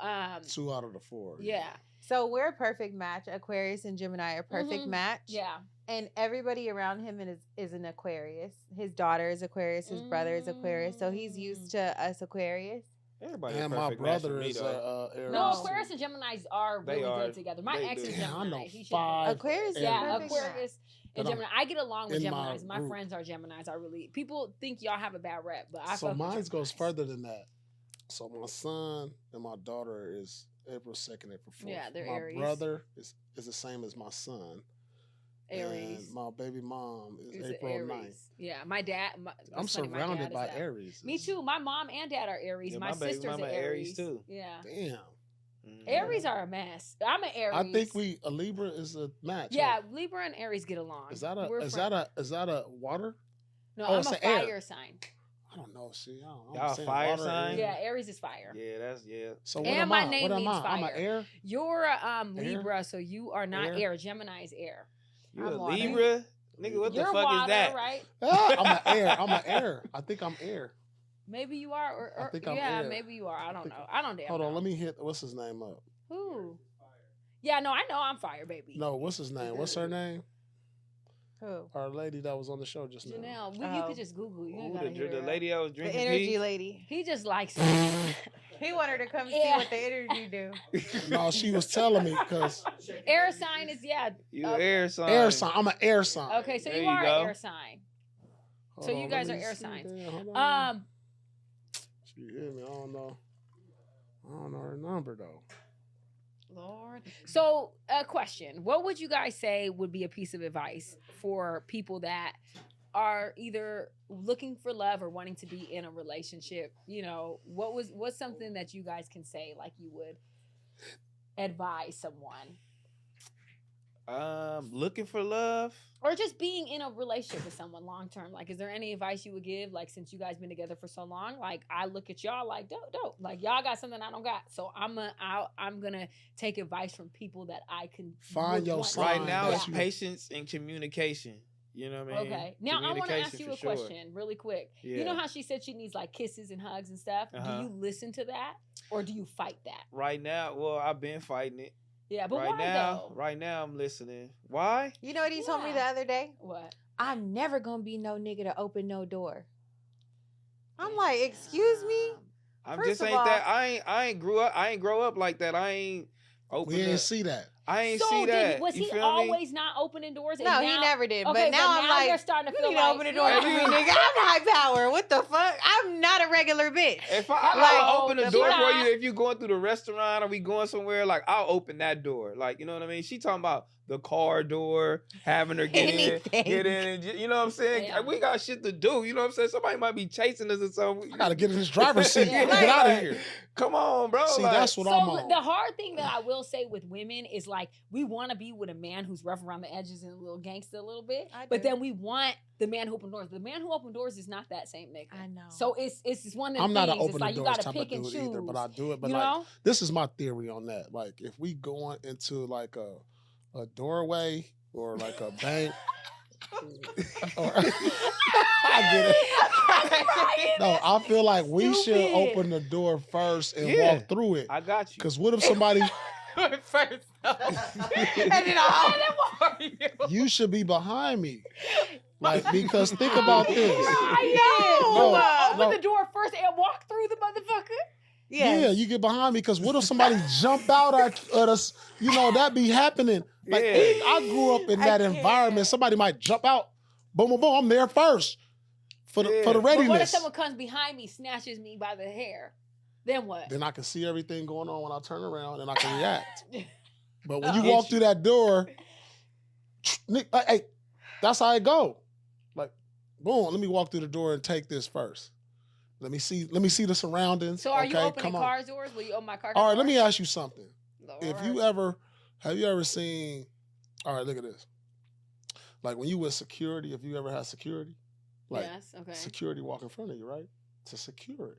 2 out of the 4. yeah. So we're a perfect match. Aquarius and Gemini are a perfect Mhm. match. Yeah. And everybody around him is an Aquarius. His daughter is Aquarius. His brother is Aquarius. So he's used to us Aquarius. Everybody And a my perfect match for brother me, is though. Aries. No, No. Aquarius and Geminis are They really are. good together. My They ex do. is Damn, I Gemini. know He should 5 Aquarius is a Yeah, perfect Aquarius and That I'm Gemini. I get along with in my Geminis. My group. friends are Geminis. I really people think y'all have a bad rep, but I So fuck with mine goes Geminis. further than that. So my son and my daughter is April 2nd, April 4th. Yeah, they're my Aries. brother is the same as my son. Aries. And my baby mom is Is April Aries. 9th. Yeah, my dad. I'm it's funny, my surrounded dad by is that. Aries. Me too. My mom and dad are Aries. Yeah, my my baby sister's mama an Aries, too. Yeah. Damn. Mhm. Aries are a mess. I'm an Aries. I think a Libra is a match. Yeah, huh? Libra and Aries get along. Is that We're is that a water? No, oh, I'm it's a an air. fire sign. I don't know. See, I don't know. Y'all I'm saying fire water, sign? air. Yeah, Aries is fire. Yeah, So what And am my I? name what am means I? I'm an fire. air. You're a Air? Libra, so you are not Air? air. Gemini is air. You I'm a water. Libra? Nigga, what You're the fuck water, is that? right? I'm an air. I'm an air. I think I'm air. Maybe you are, or I think I'm yeah, air. maybe you are. I don't think- know. I don't damn Hold know. on, let me hit. What's his name up? Who? Yeah, no, I know I'm fire, baby. No, what's his name? What's her name? Who? Our lady that was on the show just now. Janelle, you Oh. could just Google. You ain't Ooh, gotta the hear her. lady that was The drinking energy pee? lady. He just likes. He wanted her to come see Yeah. what the energy do. No, she was telling me because Air sign is You okay. air sign. air sign. I'm an air sign. Okay, so There you you are go. an air sign. Hold So you on, guys let are me air see. signs. Damn, hold on. She She hit me. I don't know. I don't know her number though. Lord. So, a question. What would you guys say would be a piece of advice for people that are either looking for love or wanting to be in a relationship? You know, what's something that you guys can say like you would? advise someone? Looking for love. Or just being in a relationship with someone long term. Like, is there any advice you would give? Like, since you guys been together for so long, like I look at y'all like dope. Like y'all got something I don't got. So I'm gonna take advice from people that I can Find your sign. Right now, Yeah. it's patience and communication. You know what I mean? Okay. Now I want to ask you a for sure. question really quick. Yeah. You know how she said she needs like kisses and hugs and stuff? Uh-huh. Do you listen to that or do you fight that? Right now, well, I've been fighting it. Yeah, but right why now, though? right now, I'm listening. Why? You know what he told me Yeah. the other day? What? I'm never gonna be no nigga to open no door. I'm like, excuse me? I'm First just of ain't all- that. I ain't grow up like that. I ain't open. We up. ain't see that. I ain't So see that. was You he feel me? always not opening doors? And No, now, he never did. Okay, but now I'm like, they're starting to you feel need to like open the door yeah. for me, nigga. I'm high power. What the fuck? I'm not a regular bitch. If I Hello, open the the door shot. for you, if you going through the restaurant or we going somewhere, like I'll open that door. Like, you know what I mean? She talking about the car door, having her get Anything. in, and you know what I'm saying? Yeah. We got shit to do. You know what I'm saying? Somebody might be chasing us or something. I gotta get in this driver's seat. Yeah. Get out of here. Come on, bro. See, like, that's what I'm So on. the hard thing that I will say with women is like we want to be with a man who's rough around the edges and a little gangster a little bit, I but do. then we want the man who open doors. The man who open doors is not that same nigga. I know. So it's just one of the I'm not an things. open It's the like you doors got to type of pick and dude choose. either, but I do it. But you like, know? this is my theory on that. Like, if we going into like a doorway or like a bank, or, I get it. No, I feel like we should Stupid. open the door first and Yeah. walk through it. I got you. Because what if somebody, first, and then I'll you should be behind me. Like, because think about this. I know. No, Open no. the door first and walk through the motherfucker. Yeah, you get behind me because what if somebody jump out at us? You know, that be happening. Like, Yeah. I grew up in I that can't. environment. Somebody might jump out. Boom, boom, boom. I'm there first for the Yeah. for the But what if readiness. someone comes behind me, snatches me by the hair? Then what? Then I can see everything going on when I turn around and I can react. But when you Get walk you. through that door, hey, that's how it go. Like, boom, let me walk through the door and take this first. Let me see the surroundings. So are you okay, opening come on. car doors? Will you open my car? All right, door? let me ask you something. Lord. If you have you ever seen, all right, look at this. Like when you with security, if you ever had security, like yes, okay. security walk in front of you, right? To secure it.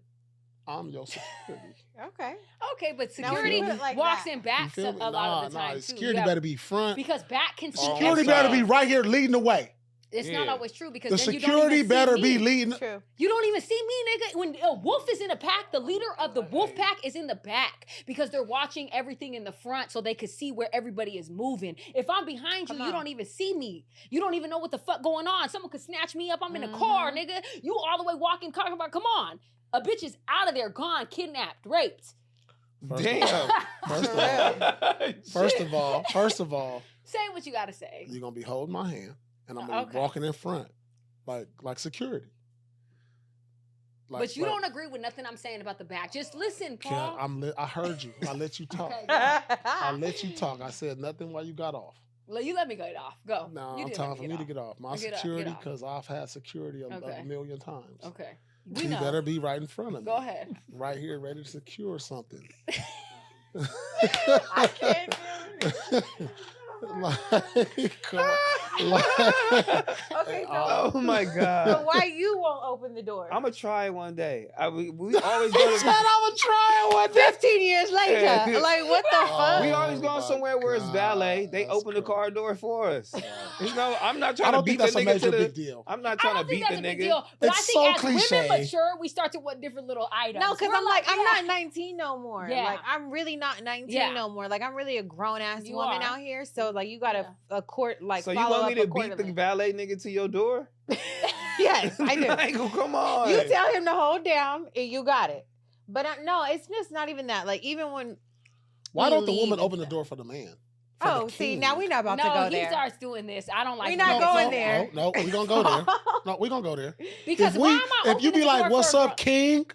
I'm your security. Okay. Okay, but Now, when security you put it like walks that, in You back feel me? a lot of the time too. Security You better have- be front. because back can see Security Oh, better sorry. be right here leading the way. It's not Yeah. always true because The then you don't security even better see be me. leading. True. You don't even see me, nigga. When a wolf is in a pack, the leader of the wolf pack is in the back because they're watching everything in the front so they can see where everybody is moving. If I'm behind you, Come you on. don't even see me. You don't even know what the fuck going on. Someone could snatch me up. I'm in a car, nigga. You all the way walking, talking about, come on. A bitch is out of there, gone, kidnapped, raped. Damn. First of all, Say what you gotta say. you're gonna be holding my hand, and I'm gonna be Okay. walking in front, like security. But you don't agree with nothing I'm saying about the back. Just listen, Can Paul. I heard you. I let you talk. Okay, I let you talk. I said nothing while you got off. You let me get off. Go. No, You I'm did time let for me to off. get off. My Get off, security, get off. because I've had security a Okay. million times. Okay. You better be right in front of me. Go ahead. Right here, ready to secure something. I can't do it. come on. Okay, so, Oh my so God. why you won't open the door? I'm gonna try it one day. We always go He said to. I would try it one day. 15 years later. Like, what the fuck? We always Oh go my somewhere where it's God, valet. They that's open the crazy. car door for us. You know, I'm not I trying to don't beat think the that's a nigga to major the. big deal. I'm not I trying don't to think beat that's the a big nigga. deal. But It's I think so as cliche. women mature, we start to want different little items. No, because We're I'm like, I'm yeah. not 19 no more. Yeah. Like, I'm really not 19 Yeah. no more. Like, I'm really a grown ass You woman are. out here. So, like, you gotta court, like, So you follow want me up to beat the accordingly. valet nigga to your door? Yes, I do. Like, come on. You tell him to hold down, and you got it. But no, it's just not even that. Like, even when Why we don't the leave woman and open the stuff. door for the man? For the Oh, see, king? now we're not about to No, go he there. starts doing this. I don't like. We it. not No, going no, there. No, we're gonna go there. No, we're gonna go there. Because if why am I if you opening be the like, door "What's for a up, king?"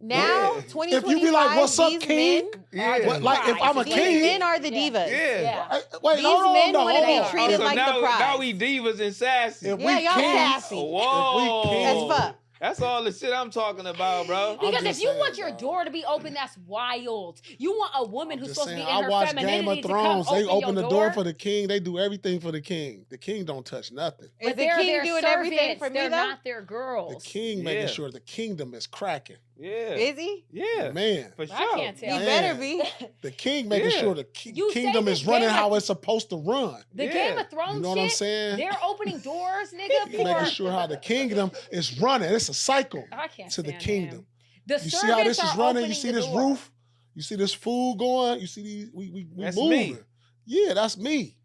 Now, Yeah. 2025, If you be like, "What's up, these king?" men, Yeah. What, like, if I'm a These these king, men are the Yeah. divas. Yeah. Wait, These hold on, men no, wanna hold be on. treated so like now, the prize. now we divas and sassy. If Yeah, we y'all kings, sassy. Whoa. If we As fuck. That's all the shit I'm talking about, bro. Because if just you saying, want your dog. door to be open, that's wild. You want a woman I'm who's just supposed saying, to be in I her watch femininity Game of to Thrones. come They open your the door for the king. They do everything for the king. The king don't touch nothing. Is But the they're king their doing servants. everything for me, They're though? not their The girls. king Yeah. making sure the kingdom is cracking. Yeah. Is he? Yeah. Man, For sure. I can't He tell. Man. better be. the king making Yeah. sure the You say kingdom this is running Game how of- it's supposed to run. The Yeah. Game of Thrones You know what I'm shit, saying? they're opening doors, nigga, He's making for... sure how the kingdom is running. It's a cycle I can't to the stand kingdom. him. The You see how this servants is are running? You opening see the this door. roof? You see this food going? You see these? We That's moving. me. Yeah, that's me.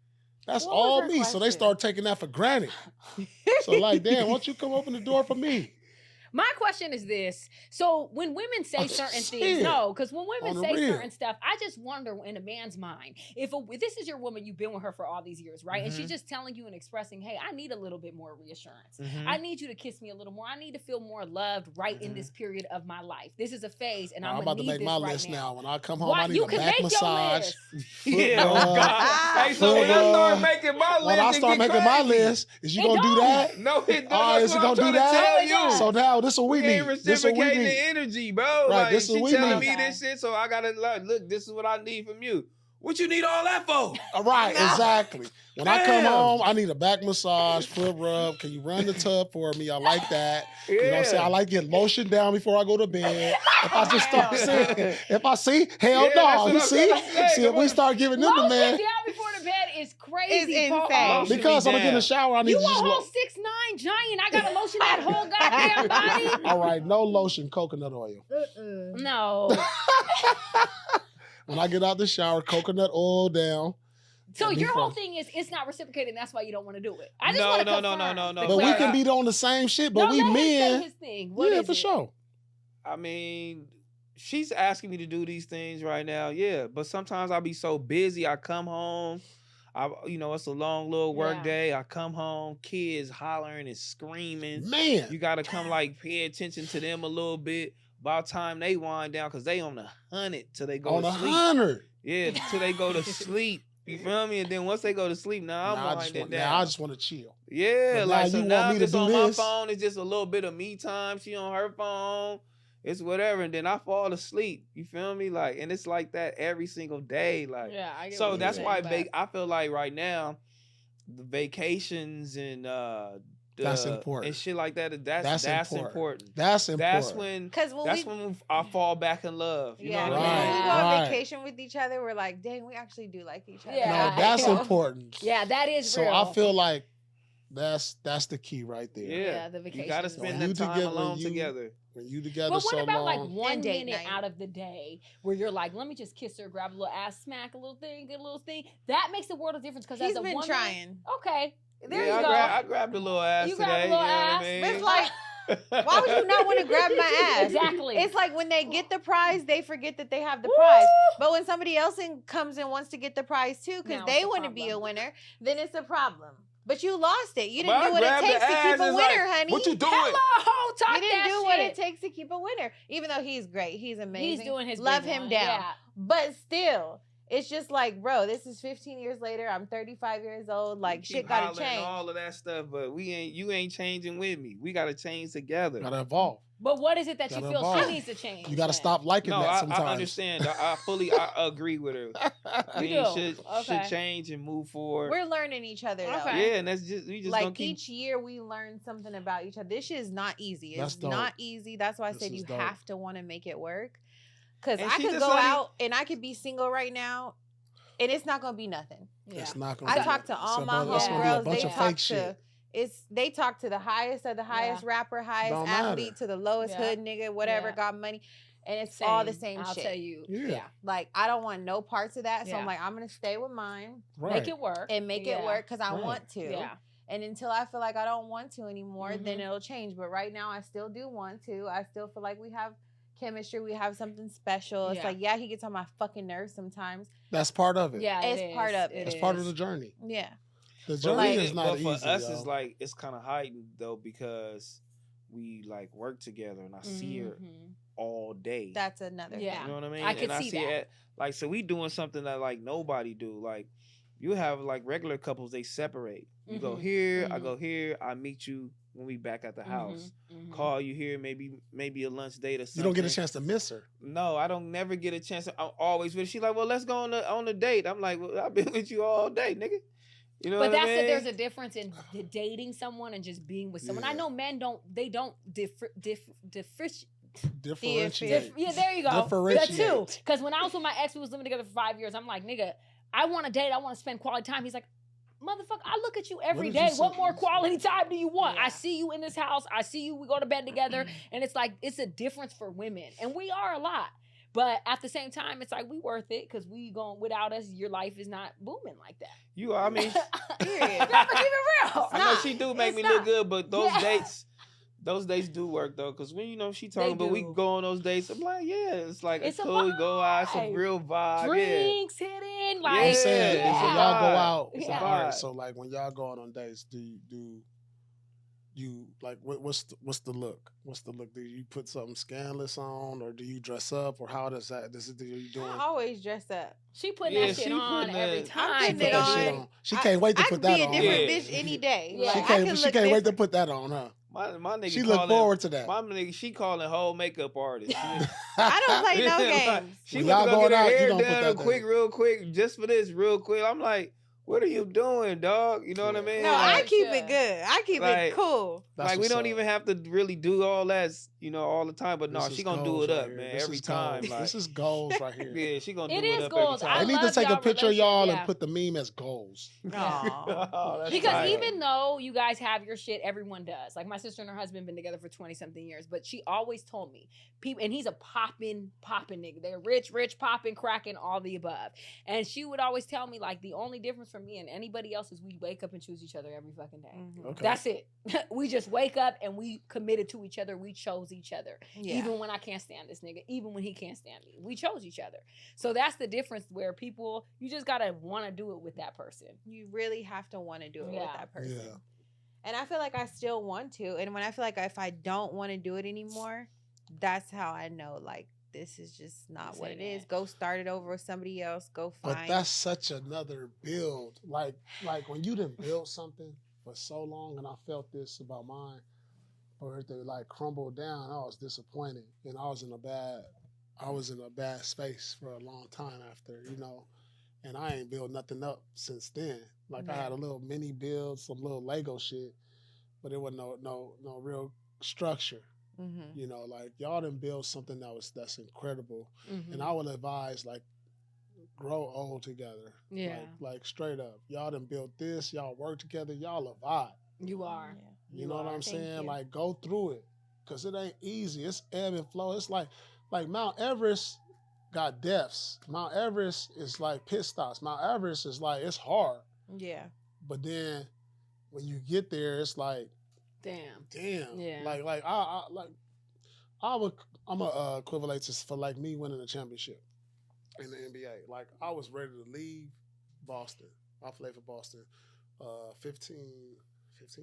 That's What was all her me. So they question? start taking that for granted. So like, damn, why don't you come open the door for me? My question is this. So when women say I'm certain just things, saying. no, because when On women the say real. certain stuff, I just wonder in a man's mind, if this is your woman, you've been with her for all these years, right? And she's just telling you and expressing, hey, I need a little bit more reassurance. Mhm. I need you to kiss me a little more. I need to feel more loved right in this period of my life. This is a phase, and I'm I'm about gonna to need make my this right list now. now. When I come home, Why? I need You a can back make massage. your list. Yeah. Oh, rub. God. Hey, so Foot when I start rub. making my list, When I it start get making my crazy. list, is you It gonna do don't. that? No, it does. All right, That's is it what gonna I'm do trying to that? tell Oh, you. yeah. So now this is what we We ain't need. This is what we reciprocating need. the energy, bro. Right, Like, this is she what we telling need. me this shit, so I gotta look. This is what I need from you. What you need all that for? All right, exactly. When I come Damn. home, I need a back massage, foot rub. Can you run the tub for me? I like that. You know what I'm saying? I like to get lotion down before I go to bed. If I just start Hell saying, if I see, hell Yeah, that's no. what You I'm see? trying to say. See, if Come we on. start giving them the Lotion man, down before the bed is crazy. It's Paul. insane. Lotion because me I'm gonna get in the down. shower, I need You to a just whole look. 6'9" giant. I gotta lotion that whole goddamn body. All right, no lotion, coconut oil. No. When I get out the shower, coconut oil down. So That'd be your whole fun. thing is it's not reciprocating. That's why you don't want to do it. I just No, want to no, no, confirm. no, no, the no. But we clarity. can be on the same shit, but No, we let him say men. his thing. What Yeah, is for it? sure. I mean, she's asking me to do these things right now, yeah. But sometimes I'll be so busy. I come home, it's a long little work Yeah. day. I come home, kids hollering and screaming. Man. You gotta come pay attention to them a little bit. By the time they wind down, cause they on 100 till they go On to 100. sleep. Yeah, till they go to sleep. You feel me? And then once they go to sleep, now I'm winding down. Now I just want to chill. Yeah, But like now so you now want I'm me to just do on this. my phone. It's just a little bit of me time. She on her phone. It's whatever, and then I fall asleep. You feel me? Like, and it's like that every single day. Like, Yeah, I get so what that's you're why saying, but- I feel like right now, the vacations and That's important. and shit like that. That's important. That's important. That's when. Because when That's we, when I fall back in love. You yeah, know 'cause what I when mean? we go Right. on vacation with each other, we're like, dang, we actually do like each other. Yeah. No, that's Yeah. important. Yeah, that is So real. I feel like that's the key right there. Yeah, the vacation. you gotta is spend You that time together, alone you- together. When you together But what so about long. like 1 And date minute night. out of the day where you're like, let me just kiss her, grab a little ass smack, a little thing, get a little thing. That makes a world of difference because He's as a been woman, trying. okay, there Yeah, you go. I grabbed a little ass You today. grabbed a You little know ass. what I mean? But it's like, why would you not want to grab my ass? Exactly. It's like when they get the prize, they forget that they have the Woo! prize. But when somebody else comes and wants to get the prize too, because Now they it's a want to be a problem. winner, then it's a problem. But you lost it. You But didn't I do what it grabbed the takes to keep ass, a it's winner, like, honey. what you doing? Hello, talk You didn't that do shit. what it takes to keep a winner. Even though he's great, he's amazing. He's doing his love big him one, down. yeah. But still, it's just like, bro, this is 15 years later. I'm 35 years old. Like, You keep shit gotta hollering change. all of that stuff, but you ain't changing with me. We gotta change together. Gotta evolve. But what is it that you Gotta feel evolve. she needs to change? You gotta then? stop liking No, that I sometimes. understand. I agree with her. You Things do? should Okay. change and move forward. We're learning each other, though. Okay. Yeah, and we just Like gonna keep. each year we learn something about each other. This shit is not easy. That's It's dope. not easy. That's why I This said is you dope. have to want to make it work. Cause And I she could just go let it- out and I could be single right now, and it's not gonna be nothing. Yeah. It's not gonna I be talk to it's all a my bunch- it's gonna be a homegirls. bunch They of talk fake to shit. they talk to the highest of the highest rapper, highest Don't athlete, matter. to the lowest Yeah. hood nigga, whatever, Yeah. got money, and it's all the same I'll shit. tell you. Yeah. Yeah. Like I don't want no parts of that, so Yeah. I'm like, I'm gonna stay with mine Right. Make it work. and make Yeah. it work because I Right. want to. Yeah. And until I feel like I don't want to anymore, then Mhm. it'll change. But right now, I still do want to. I still feel like we have chemistry. We have something special. It's Yeah. like, yeah, he gets on my fucking nerves sometimes. That's part of it. Yeah, It's part of it. That's part of the journey. Yeah. The But journey like- is not but for easy. us, yo. it's like it's kind of heightened though because we like work together and I see her Mhm. all day. That's another Yeah. You know what I mean? I could and see I see that. it like so we doing something that like nobody do. Like You have like regular couples, they separate. You go here, I go here, I meet you when we back at the house. Call you here, maybe a lunch date or something. You don't get a chance to miss her. No, I don't never get a chance. I'm always with her. She's like, well, let's go on a date. I'm like, well, I've been with you all day, nigga. You know but what I mean? there's a difference in dating someone and just being with someone. I know men don't Differentiate. yeah, there you go. Differentiate. That too. Because when I was with my ex, we was living together for 5 years. I'm like, nigga, I want to date. I want to spend quality time. He's like, motherfucker, I look at you every day. What more quality time do you want? I see you in this house. I see you. We go to bed together. And it's like, it's a difference for women. And we are a lot. But at the same time, it's like, we worth it because we going, without us, your life is not booming like that. You are, I mean. Period. Keep it real. I know she do make me look good, but those dates do work though, because when she talking about we go on those dates, I'm like, yeah, it's like it's cool. We go out, some real vibe, drinks hitting, like I'm saying, so y'all go out. Yeah. All right, so like when y'all go out on dates, do you like what's the look? What's the look? Do you put something scandalous on, or do you dress up, or how does that? Are you doing? I always dress up. She putting that shit on every time. I'm putting it on. She can't wait to put that on. I can be a different bitch any day. Yeah. Like, she can't wait to put that on, huh? My nigga, she look forward to that. My nigga, she calling whole makeup artist. I don't play no games. She went to go get her hair done real quick, just for this, real quick. I'm like, what are you doing, dog? You know what I mean? No, I keep it good. I keep it cool. Like we don't even have to really do all that, all the time. But no, she gonna do it up, man, every time. Like, this is goals right here. Yeah, she gonna do it it up goals. every time. I need to take a picture of y'all and put the meme as goals. Because even though you guys have your shit, everyone does. Like my sister and her husband been together for 20-something years, but she always told me, and he's a popping nigga. They're rich, popping, cracking, all the above. And she would always tell me, like, the only difference for me and anybody else is we wake up and choose each other every fucking day. Okay. That's it. We just wake up and we committed to each other. We chose each other. Yeah. Even when I can't stand this nigga, even when he can't stand me, we chose each other. So that's the difference where people, you just gotta want to do it with that person. You really have to want to do it with that person. Yeah. And I feel like I still want to. And when I feel like if I don't want to do it anymore, that's how I know, like, this is just not what it is. Go start it over with somebody else. Go find. But that's such another build. Like when you done build something for so long, and I felt this about mine, for it to like crumble down, I was disappointed. And I was in a bad space for a long time after, and I ain't built nothing up since then. Like I had a little mini build, some little Lego shit, but it wasn't no real structure. Mm-hmm. Like y'all done build something that's incredible. And I would advise, like, grow old together. Yeah. Like straight up. Y'all done built this, y'all work together, y'all a vibe. You are. Yeah. You know what I'm saying? Like, go through it. Cause it ain't easy. It's ebb and flow. It's like Mount Everest got depths. Mount Everest is like pit stops. Mount Everest is like, it's hard. Yeah. But then when you get there, it's like, damn. Yeah. I'm a equivalent to for like me winning a championship in the NBA. Like I was ready to leave Boston. I played for Boston 15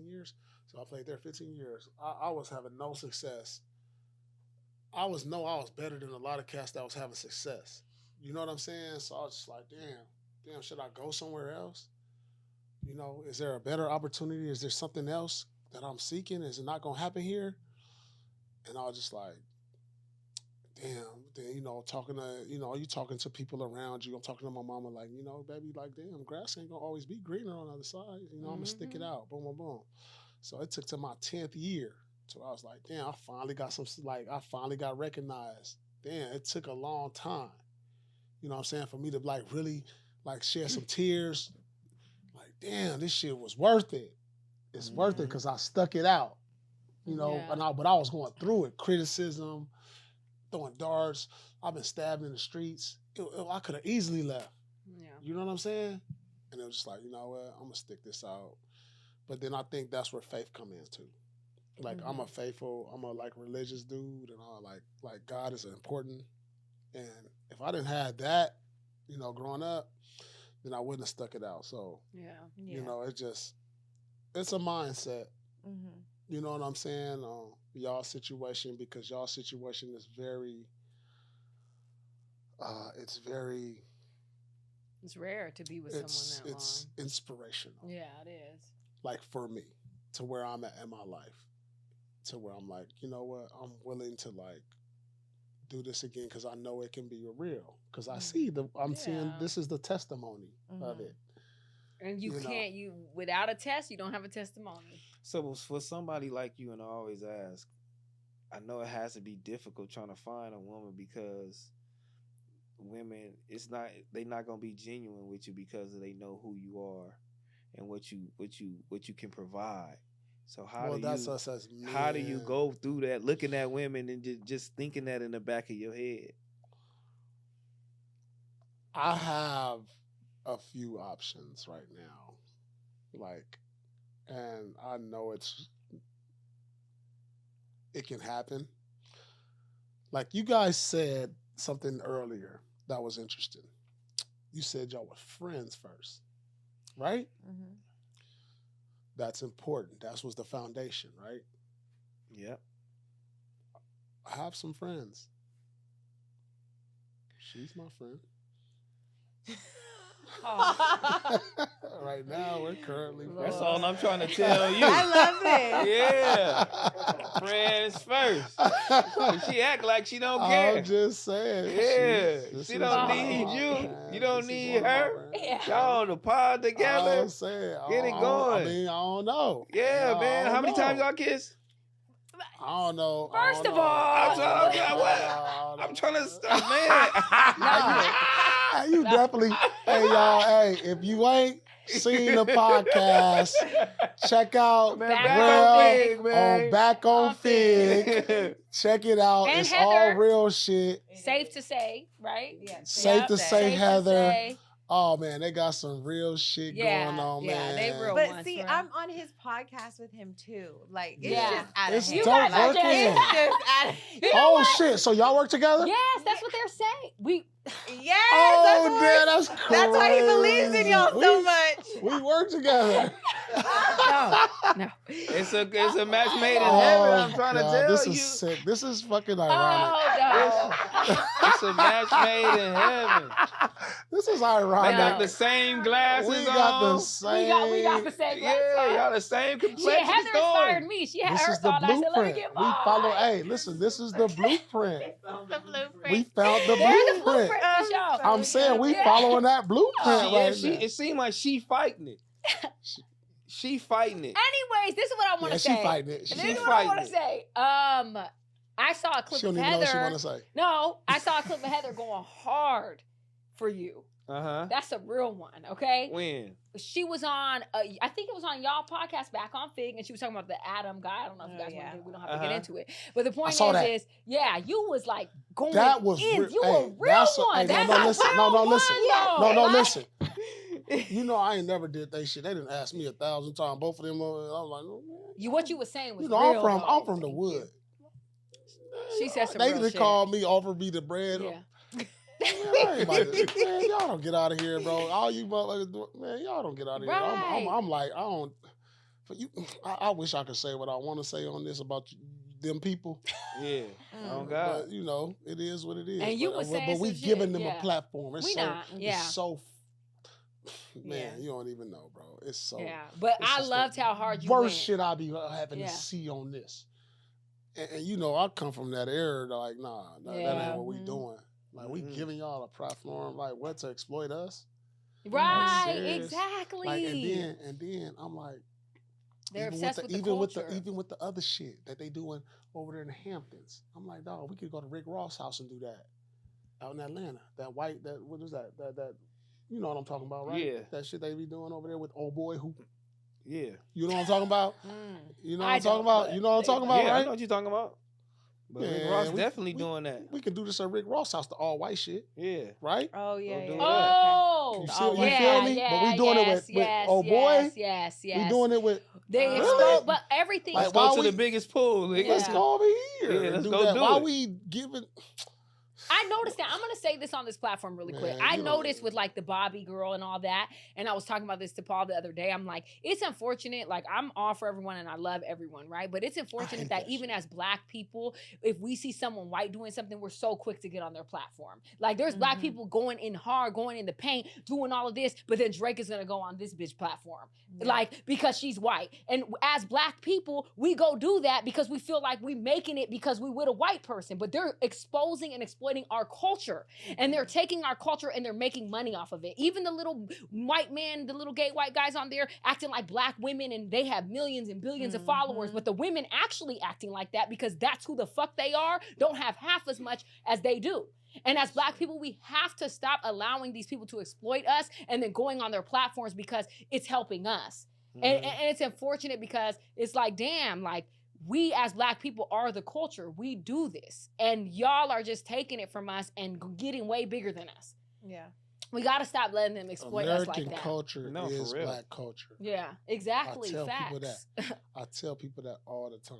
years. So I played there 15 years. I was having no success. I was better than a lot of cats that was having success. You know what I'm saying? So I was just like, damn, should I go somewhere else? Is there a better opportunity? Is there something else that I'm seeking? Is it not gonna happen here? And I was just like, damn. Then, talking to, you talking to people around you. I'm talking to my mama like, baby, like, damn, grass ain't gonna always be greener on the other side. I'm gonna stick it out. Boom, boom, boom. So it took to my 10th year. So I was like, damn, I finally got recognized. Damn, it took a long time. You know what I'm saying? For me to like really like shed some tears. Like, damn, this shit was worth it. It's worth it because I stuck it out. But I was going through it. Criticism, throwing darts. I've been stabbed in the streets. I could have easily left. Yeah. You know what I'm saying? And it was just like, you know what? I'm going to stick this out. But then I think that's where faith come in too. Like I'm a like religious dude, and all like God is important. And if I didn't have that, growing up, then I wouldn't have stuck it out. So it's a mindset. Mm-hmm. You know what I'm saying? Y'all situation, because y'all situation is very, It's rare to be with someone that long. It's inspirational. Yeah, it is. Like for me, to where I'm at in my life, to where I'm like, you know what, I'm willing to like do this again because I know it can be real. Because I see I'm seeing this is the testimony of it. And you can't, without a test, you don't have a testimony. So for somebody like you, and I always ask, I know it has to be difficult trying to find a woman because women, they're not gonna be genuine with you because they know who you are and what you can provide. So how do you go through that, looking at women and just thinking that in the back of your head? I have a few options right now, like, and I know it can happen. Like you guys said something earlier that was interesting. You said y'all were friends first, right? Mm-hmm. That's important. That was the foundation, right? Yep. I have some friends. She's my friend. Right now, we're currently friends. That's all I'm trying to tell you. I love it. Yeah. Friends first. She act like she don't care. I'm just saying. Yeah. She don't need you. You don't need her. Y'all on the pod together. I'm saying. Get it going. I mean, I don't know. Yeah, man. How many times y'all kiss? I don't know. First of all, I'm trying to stop, man. You definitely, hey y'all, hey, if you ain't seen the podcast, check out Rell on Back on Fig. Check it out. And it's Heather, all real shit. Safe to say, right? Yeah. Safe to say, Heather. To say. Oh man, they got some real shit going on, man. They real But ones, see, right? I'm on his podcast with him too. Like, it's just out it's of hand. dope working. It's just out of hand. Oh shit! So y'all work together? Yes, that's what they're saying. Yes. Oh, damn, that's crazy. That's why he believes in y'all so much. We work together. No. It's a match made in heaven. I'm trying to tell this you. This is sick. This is fucking ironic. It's a match made in heaven. This is ironic. They got the same glasses on. We got the same. We got the same glasses. Yeah, y'all the same complexion. Heather inspired me. She had this her is the thought. I said, let me blueprint. get We mine. follow. Hey, listen. This is the blueprint. The blueprint. We found the They're the blueprint. for sure. I'm saying we following that blueprint right now. It seemed like she fighting it. She fighting it. Anyways, this is what I want to say. She fighting it. This is what I want to say. I saw a clip she don't of even Heather. know what she want to say. No, I saw a clip of Heather going hard for you. Uh-huh. That's a real one, okay? When? She was on, I think it was on y'all podcast, Back on Fig, and she was talking about the Adam guy. I don't know if you guys want to, we don't have to get into it. But the point is, you was like going that was in. You hey, were real one. No, listen. You know, I ain't never did that shit. They didn't ask me 1,000 times. Both of them, I was like, oh, man. What you were saying was you know, real. I'm from the wood. She said some they real just shit. called me, offered me the bread. Yeah. Man, y'all don't get out of here, bro. All you motherfuckers do, man, y'all don't get out of here. Right. I'm like, I don't. For you, I wish I could say what I want to say on this about them people. Yeah. Oh God. But you know, it is what it is. And you were saying but we some giving shit, them a platform. It's we so, not. Yeah. It's so. Man, you don't even know, bro. It's so. Yeah, but I loved how hard you went. Worst shit I be having to see on this. And you know, I come from that era, like, that ain't what we doing. Like, we giving y'all a platform, like, what, to exploit us? Right, exactly. Like, and then I'm like, they're obsessed with the culture. Even with the other shit that they doing over there in the Hamptons. I'm like, dog, we could go to Rick Ross' house and do that out in Atlanta. What is that? That you know what I'm talking about, right? Yeah. That shit they be doing over there with old boy who. Yeah. You know what I'm talking about? You know what I'm talking about? You know what I'm talking about, yeah, right? I know what you're talking about. But Rick Ross definitely doing that. We can do this at Rick Ross' house, the all white shit. Yeah. Right? Oh, yeah. Oh. You feel me? But we doing it with oh boy. Yes. We doing it with. They explode, but everything. Let's go to the biggest pool. Let's go over here. Yeah, let's do go that. do Why it. we giving. I noticed that. I'm gonna say this on this platform really quick. Man, I you don't noticed know. with like the Bobby girl and all that, and I was talking about this to Paul the other day. I'm like, it's unfortunate. Like, I'm all for everyone and I love everyone, right? But it's unfortunate hate that that even shit. as Black people, if we see someone white doing something, we're so quick to get on their platform. Like, there's Black Mhm. people going in hard, going in the paint, doing all of this, but then Drake is gonna go on this bitch platform, Yeah. like, because she's white. And as Black people, we go do that because we feel like we making it because we with a white person, but they're exposing and exploiting our culture, and they're taking our culture and they're making money off of it. Even the little white man, the little gay white guys on there acting like Black women, and they have millions and billions of followers, Mhm. but the women actually acting like that because that's who the fuck they are, don't have half as much as they do. And as Black people, we have to stop allowing these people to exploit us and then going on their platforms because it's helping us. And it's unfortunate because it's like, damn, like, we as Black people are the culture. We do this. And y'all are just taking it from us and getting way bigger than us. Yeah. We got to stop letting them exploit us American like that. culture No, for is real. Black culture. Yeah, exactly. I tell Facts. people I tell people that all the time.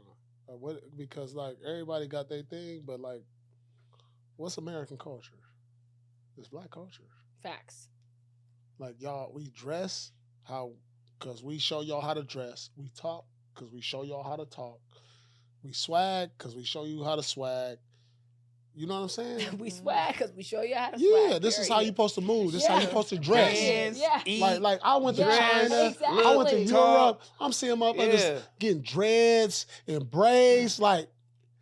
Because like everybody got their thing, but like, what's American culture? It's Black culture. Facts. Like y'all, we dress because we show y'all how to dress. We talk because we show y'all how to talk. We swag because we show you how to swag. You know what I'm saying? We swag because we show you how to Yeah, swag. this is how you supposed to move. This is how you Yeah. supposed to dress. Dance, Yeah. eat, Like I went to Yeah, China, exactly. I went to talk. Europe. I'm seeing motherfuckers Yeah. getting dreads and braids. Like,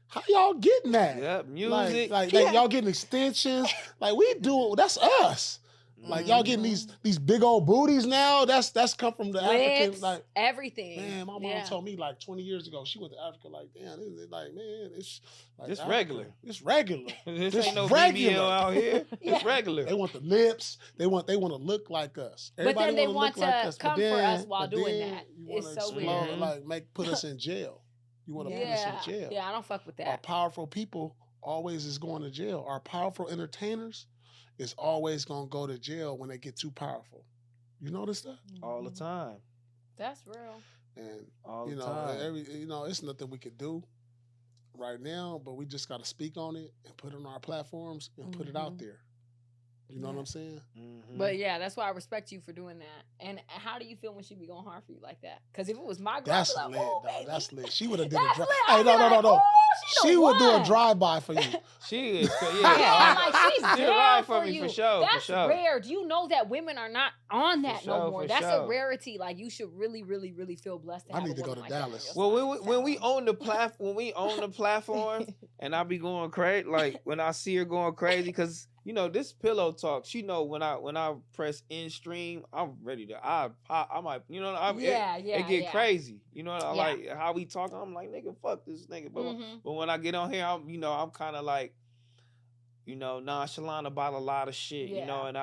how y'all getting that? Yep, music. Like Yeah. y'all getting extensions. Like we do it. That's us. Like y'all getting these big old booties now. That's come from the African. Lips, Like, everything. man, my mom Yeah. told me like 20 years ago. She went to Africa. Like, damn, like, man, it's like It's Africa. regular. It's regular. This It's ain't no regular. BBL out here. Yeah. It's regular. They want the lips. They want to look like us. But then Everybody they wanna want look like to us, but come for then- us while but doing then that. You It's wanna so explode, weird. like put us in jail. You want to put us Yeah. in jail. Yeah, I don't fuck with Our that. powerful people always is going to jail. Our powerful entertainers is always going to go to jail when they get too powerful. You notice that? All the time. That's real. And All you the know, time. it's nothing we could do right now, but we just got to speak on it and put it on our platforms and put it out there. You know what I'm saying? Mhm. But yeah, that's why I respect you for doing that. And how do you feel when she be going hard for you like that? Because if it was my girl, That's I'd lit, be like, oh, dog. baby. That's lit. She would have did a That's drive. lit. Hey, I'd be like, no. oh, She the would do a one. drive-by for you. She is crazy. Yeah, Yeah, I'm like, she's She down ride for for me you. for sure. That's for sure. rare. Do you know that women are not on that no sure, more? for That's a sure. rarity. Like, you should really, really, really feel blessed to I have need a to go woman to like that on Dallas. your Well, side. when we own the platform, and I be going crazy, like when I see her going crazy, because you know this pillow talk. She know when I press in stream, I'm ready to I might it get crazy. You know, Yeah. like how we talk. I'm like, nigga, fuck this nigga. But when I get on here, I'm kind of like, nonchalant about a lot of shit. Yeah. You know, and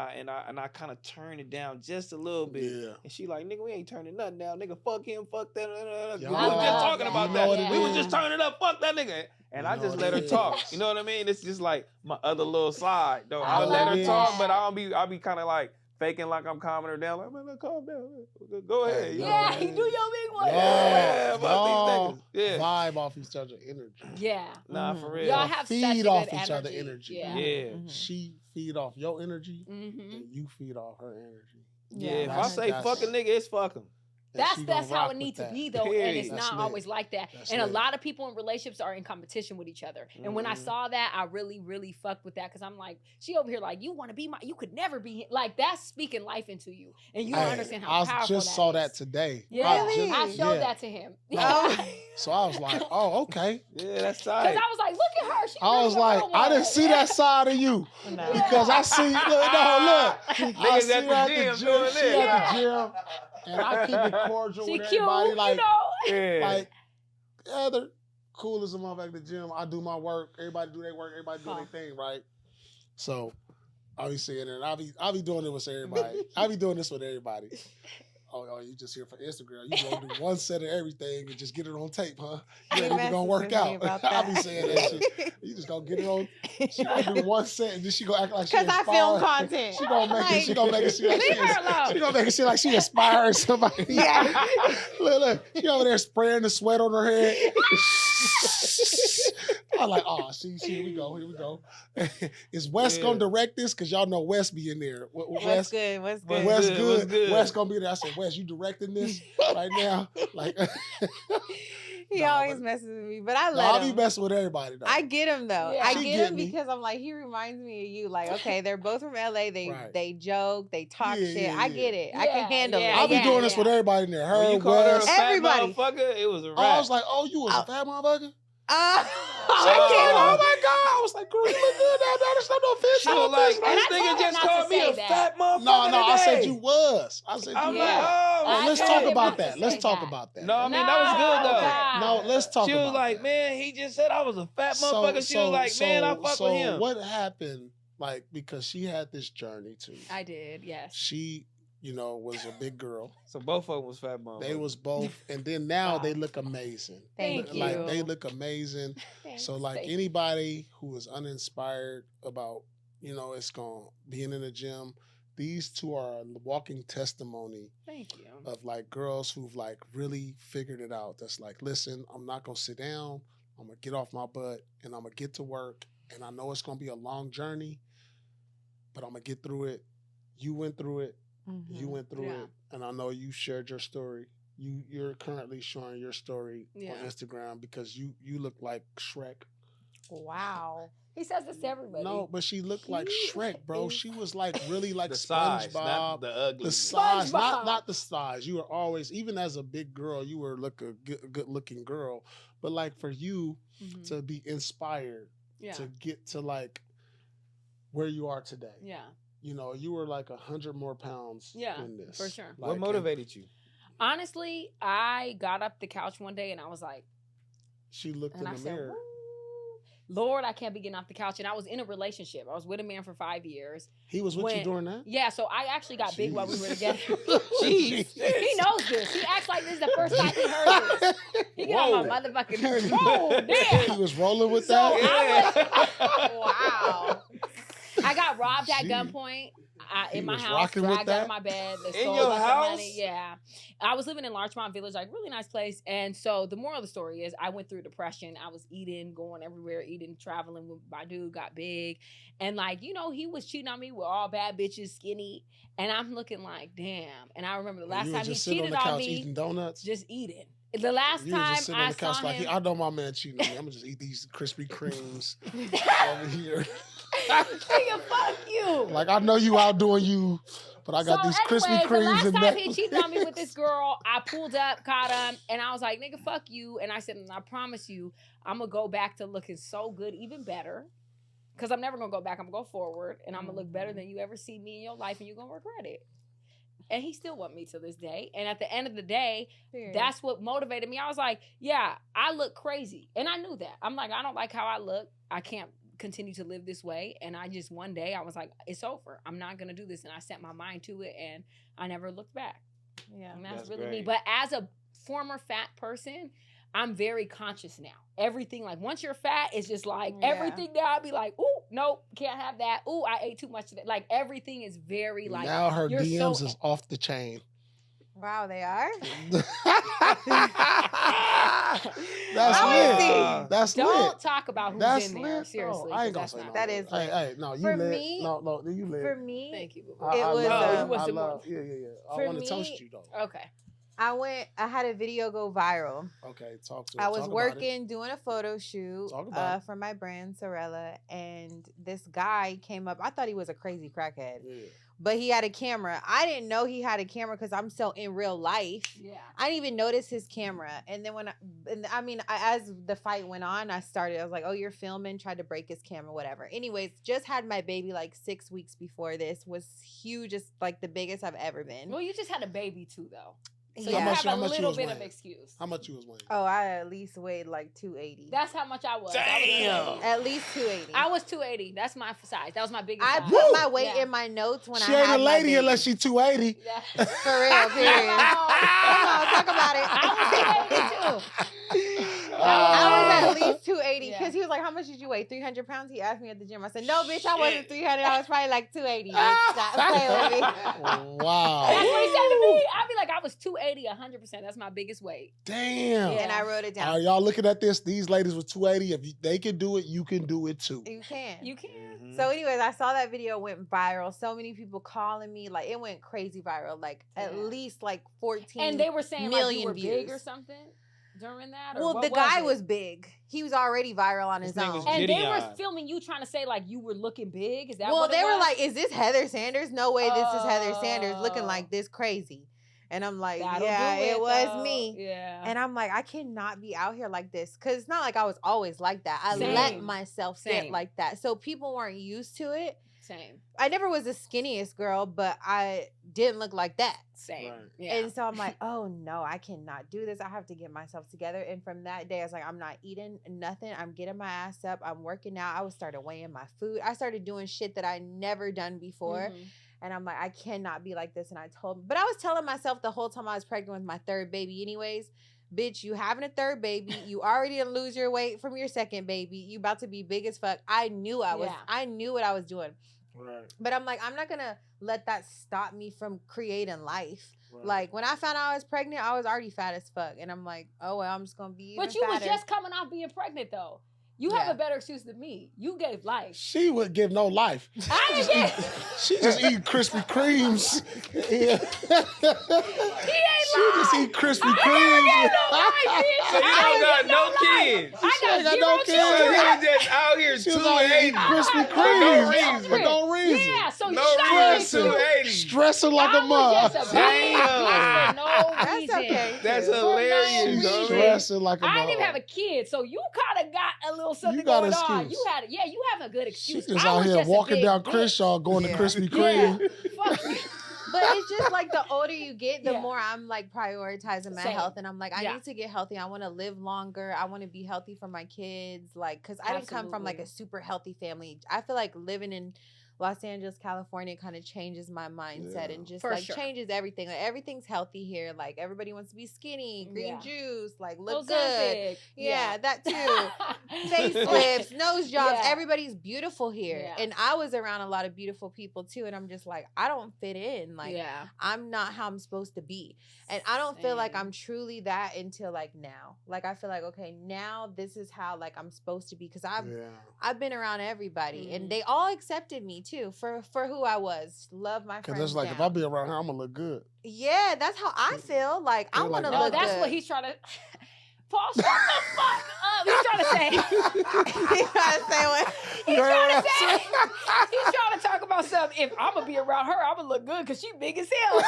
I kind of turn it down just a little bit. Yeah. And she like, nigga, we ain't turning nothing down. Nigga, fuck him, fuck that. We Yeah, was I just love talking that. about You know what that. it We was is. just turning up, fuck that nigga. And You I know just what let her it talk. is. You know what I mean? It's just like my other little side. Though I I'll let love her talk, that. but I'll be kind of like faking like I'm calming her down. Like, man, calm down. Go ahead. You know Yeah, what I he mean? do your big one. Yeah, fuck y'all these niggas. Yeah. vibe off each other energy. Yeah. Nah, for real. Y'all have feed such a off good each other energy. energy. Yeah. Yeah. She feed off your energy, Mm-hmm. and you feed off her energy. Yeah, Yeah, if I that's- say that's- fuck a nigga, it's fuck him. And she gonna That's how rock it with needs to that. be though, and Period. it's That's not lit. always like that. That's and a lit. lot of people in relationships are in competition with each other. And when I Mhm. saw that, I really, really fucked with that because I'm like, she over here like, you want to be you could never be like that's speaking life into you, and you don't Hey, understand how I powerful just saw is. that today. Yeah, I showed yeah. that to him. Oh. So I was like, oh, okay. Yeah, that's Because tight. I was like, look at her. She I really was a like, real I one. didn't see that side of you. No. Because I see, look. I Niggas see at her the at gym the doing gym. She this. at the gym. And I keep it cordial She with cute, everybody. Like, you know. Yeah. like, yeah, they're cool as a motherfucker at the gym. I do my work. Everybody do their work. Everybody do their thing, right? So I'll be saying it. I'll be doing it with everybody. I'll be doing this with everybody. Oh, you just here for Instagram. You gonna do one set of everything and just get it on tape, huh? You ain't even gonna work out. I'll be saying that shit. You just gonna get it on. She gonna do one set and then she gonna act like she Because I film inspired. content. She gonna make it. She gonna make it seem like Leave her alone. she gonna make it seem like she inspired somebody. Yeah. Look, she over there spraying the sweat on her head. I'm like, oh, see, here we go. Is Wes gonna direct this? Cause y'all know Wes be in there. What's good? What's good? Wes What's good? Wes gonna be there. I said, Wes, you directing this right now? Like, He Nah, always but- messes with me, but I no, let I'll him. be messing with everybody though. I get him though. Yeah. I She get get him me. because I'm like, he reminds me of you. Like, okay, they're both from LA. They Right. they joke, they talk Yeah, shit. yeah, I yeah. get it. I Yeah, can handle yeah, it. I'll be yeah, doing this yeah. with everybody in there. When Her, you called her a Wes. fat Everybody. motherfucker, it was a wrap. I was like, oh, you was I- a fat motherfucker? Uh, She came, oh my God. I was like, girl, you look good now. There's no offense. she no was like, offense, And this I told nigga her just not to called me say a that. fat motherfucker No, I said today. you was. I said you I'm was. like, oh, No, let's I talk told him about not to that. Let's say talk that. about that. No, I mean, that was good, though. God. No, let's talk She about was like, that. man, he just said I was a fat motherfucker. She was like, man, I fuck with him. What happened, like, because she had this journey too. I did, yes. She, was a big girl. So both of them was fat motherfuckers. They was both, and then now Wow. they look amazing. Thank you. Like, they look amazing. Thanks. So, like, Thank you. anybody who is uninspired about, it's going being in the gym, these two are a walking testimony Thank you. of like girls who've like really figured it out. That's like, listen, I'm not gonna sit down. I'm gonna get off my butt and I'm gonna get to work. And I know it's gonna be a long journey, but I'm gonna get through it. You went through it. You went through Yeah. it, and I know you shared your story. You're currently showing your story Yeah. on Instagram because you look like Shrek. Wow. He says this to everybody. No, but she looked like He Shrek, bro. is- She was like really like the size, SpongeBob. not the ugly. The size, SpongeBob. not the size. You were always, even as a big girl, you were a good looking girl. But like for you Mhm. to be inspired Yeah. to get to like where you are today, Yeah. You were like 100 more pounds Yeah, in this. for sure. Like, What motivated you? Honestly, I got up the couch one day and I was like, She looked in and I the said, mirror. "Woo, Lord, I can't be getting off the couch." And I was in a relationship. I was with a man for 5 years. He was with you when- during that? Yeah, so I actually got big while we were together. Jeez. He knows this. He acts like this is the first time he heard this. He get on my motherfucking nerves. Whoa, damn. He was rolling with So that? Wow. I got robbed at Gee. with in my was house, rocking with dragged out that? of my bed. They In stole your a bunch of house? money. Yeah. I was living in Larchmont Village, like really nice place. And so the moral of the story is I went through depression. I was eating, going everywhere, eating, traveling with my dude, got big. And like, he was cheating on me with all bad bitches, skinny. And I'm looking like, damn. And I remember the last You were time he just sitting on cheated the on couch me, eating donuts? just eating. The last You were time just sitting I on the couch saw like, him, I know my man cheating on me. I'm going to just eat these Krispy Kremes over here. nigga, fuck you. Like, I know you outdoing you, but I got these Krispy anyways, the Kremes last and time that. he cheated on me with this girl, I pulled up, caught him, and I was like, nigga, fuck you. And I said, I promise you, I'm going to go back to looking so good, even better. Because I'm never going to go back. I'm going to go forward, and I'm going to look better than you ever see me in your life, and you're going to regret it. And he still want me to this day. And at the end of the day, that's what motivated me. I was like, yeah, I look crazy. And I knew that. I'm like, I don't like how I look. I can't continue to live this way. And I just, one day, I was like, it's over. I'm not going to do this. And I set my mind to it, and I never looked back. Yeah. And that's That's really me. great. But as a former fat person, I'm very conscious now. Everything, like, once you're fat, it's just like, Yeah. everything now, I'd be like, ooh, nope, can't have that. Ooh, I ate too much of that. Like, everything is very, like, Now her you're DMs so- is off the chain. Wow, they are? That's Wow. lit. That's don't lit. talk about who's That's in lit. there, No, seriously. I ain't 'cause gonna say that's no. not That good. is Hey, lit. hey, no, you For lit. me- No, you lit. For me, Thank you, boo. I it was, love, was I the love, one. yeah. I For want to me- toast you though. Okay. I had a video go viral. Okay, talk to I talk was about it. working doing a photo shoot Talk about it. for my brand Sorella, and this guy came up. I thought he was a crazy crackhead, Yeah. but he had a camera. I didn't know he had a camera because I'm so in real life. Yeah. I didn't even notice his camera. And then as the fight went on, I was like, oh, you're filming, tried to break his camera, whatever. Anyways, just had my baby like 6 weeks before this, was huge, just like the biggest I've ever been. Well, you just had a baby too, though. So Yeah. you How much- have how a much you little was bit of weighing? excuse. How much you was weighing? Oh, I at least weighed like 280. That's how much I was. I was Damn. 280. At least 280. I was 280. That's my size. That was my biggest I size. put my weight Yeah. in my notes when She I ain't had a my lady baby. unless she 280. Yeah. For real, period. Come on, talk about it. I was 280 too. I was Ah. at least 280 Yeah. because he was like, how much did you weigh? 300 pounds? He asked me at the gym. I said, no, bitch, I wasn't 300. I was probably like 280. Bitch. Stop playing with me. Wow. That's what he said to me. I'd be like, I was 280, 100%. That's my biggest weight. Damn. Yeah. And I wrote it down. Are y'all looking at this? These ladies with 280. If they can do it, you can do it too. You can. You can. Mhm. So anyways, I saw that video went viral. So many people calling me. Like, it went crazy viral. Like, at least like 14 And they were saying like you million were big views. or something during that? Or Well, what the guy it? was big. He was already viral on his His name own. was And they were Gideon. filming you trying to say like you were looking big. Is that Well, what it they were was? like, is this Heather Sanders? No way this is Heather Sanders looking Oh. like this crazy. And I'm like, That'll yeah, do it was though. me. Yeah. And I'm like, I cannot be out here like this. Because it's not like I was always like that. I let Same. myself Same. get like that. So people weren't used to it. Same. I never was the skinniest girl, but I didn't look like that. Same. Right. Yeah. And so I'm like, oh no, I cannot do this. I have to get myself together. And from that day, I was like, I'm not eating nothing. I'm getting my ass up. I'm working out. I started weighing my food. I started doing shit that I never done before. Mhm. And I'm like, I cannot be like this. And I was telling myself the whole time I was pregnant with my third baby anyways, bitch, you having a third baby. You already didn't lose your weight from your second baby. You about to be big as fuck. I knew I knew what I was doing. Right. But I'm like, I'm not going to let that stop me from creating life. Right. Like, when I found out I was pregnant, I was already fat as fuck. And I'm like, oh, well, I'm just going to be even But you fatter. was just coming off being pregnant though. You have Yeah. a better excuse than me. You gave life. She would give no life. I didn't get. She just eat Krispy Kremes. Yeah. She just eat Krispy Kremes. So you don't got no kids. I She ain't got got no zero So kids. you children. just out here She was out here eating 280. Krispy For no Kremes reason. for no reason. Yeah, so No you reason. Stressing. 280. Stressing like I a was mug. just a big bitch for no That's reason. okay. That's too. hilarious. She's no homie. reason. stressing like a I mug. didn't even have a kid, so you kind of got a little something got going an on. excuse. You had, you have a good She excuse. just I out was here just a walking big down bitch. Crenshaw going Yeah. to Krispy Yeah. Kreme. Fuck you. But it's just like the older you get, the Yeah. more I'm like prioritizing my Same. health. And I'm like, I Yeah. need to get healthy. I want to live longer. I want to be healthy for my kids. Like, because I didn't come from like a Absolutely. super healthy family. I feel like living in Los Angeles, California kind of changes my mindset Yeah. and just For like sure. changes everything. Like, everything's healthy here. Like, everybody wants to be skinny, green Yeah. juice, like look Ozempic. good. Yeah, that too. Facelifts, nose jobs. Yeah. Everybody's beautiful here. Yeah. And I was around a lot of beautiful people too. And I'm just like, I don't fit in. Like, yeah. I'm not how I'm supposed to be. And I don't feel like Same. I'm truly that until like now. Like, I feel like, okay, now this is how like I'm supposed to be. Cause I've been around everybody and Mhm. they all accepted me too for who I was. Love my Because friends. it's like, if I be around her, I'm going to look good. Yeah, that's how I feel. Like, I They're want to like, No, look that's good. what he's trying to. Paul, shut the fuck up. He's trying to say. He's trying to say what? He's Girl, trying to that's- say. He's trying to talk about something. If I'm gonna be around her, I'm gonna look good because she big as hell.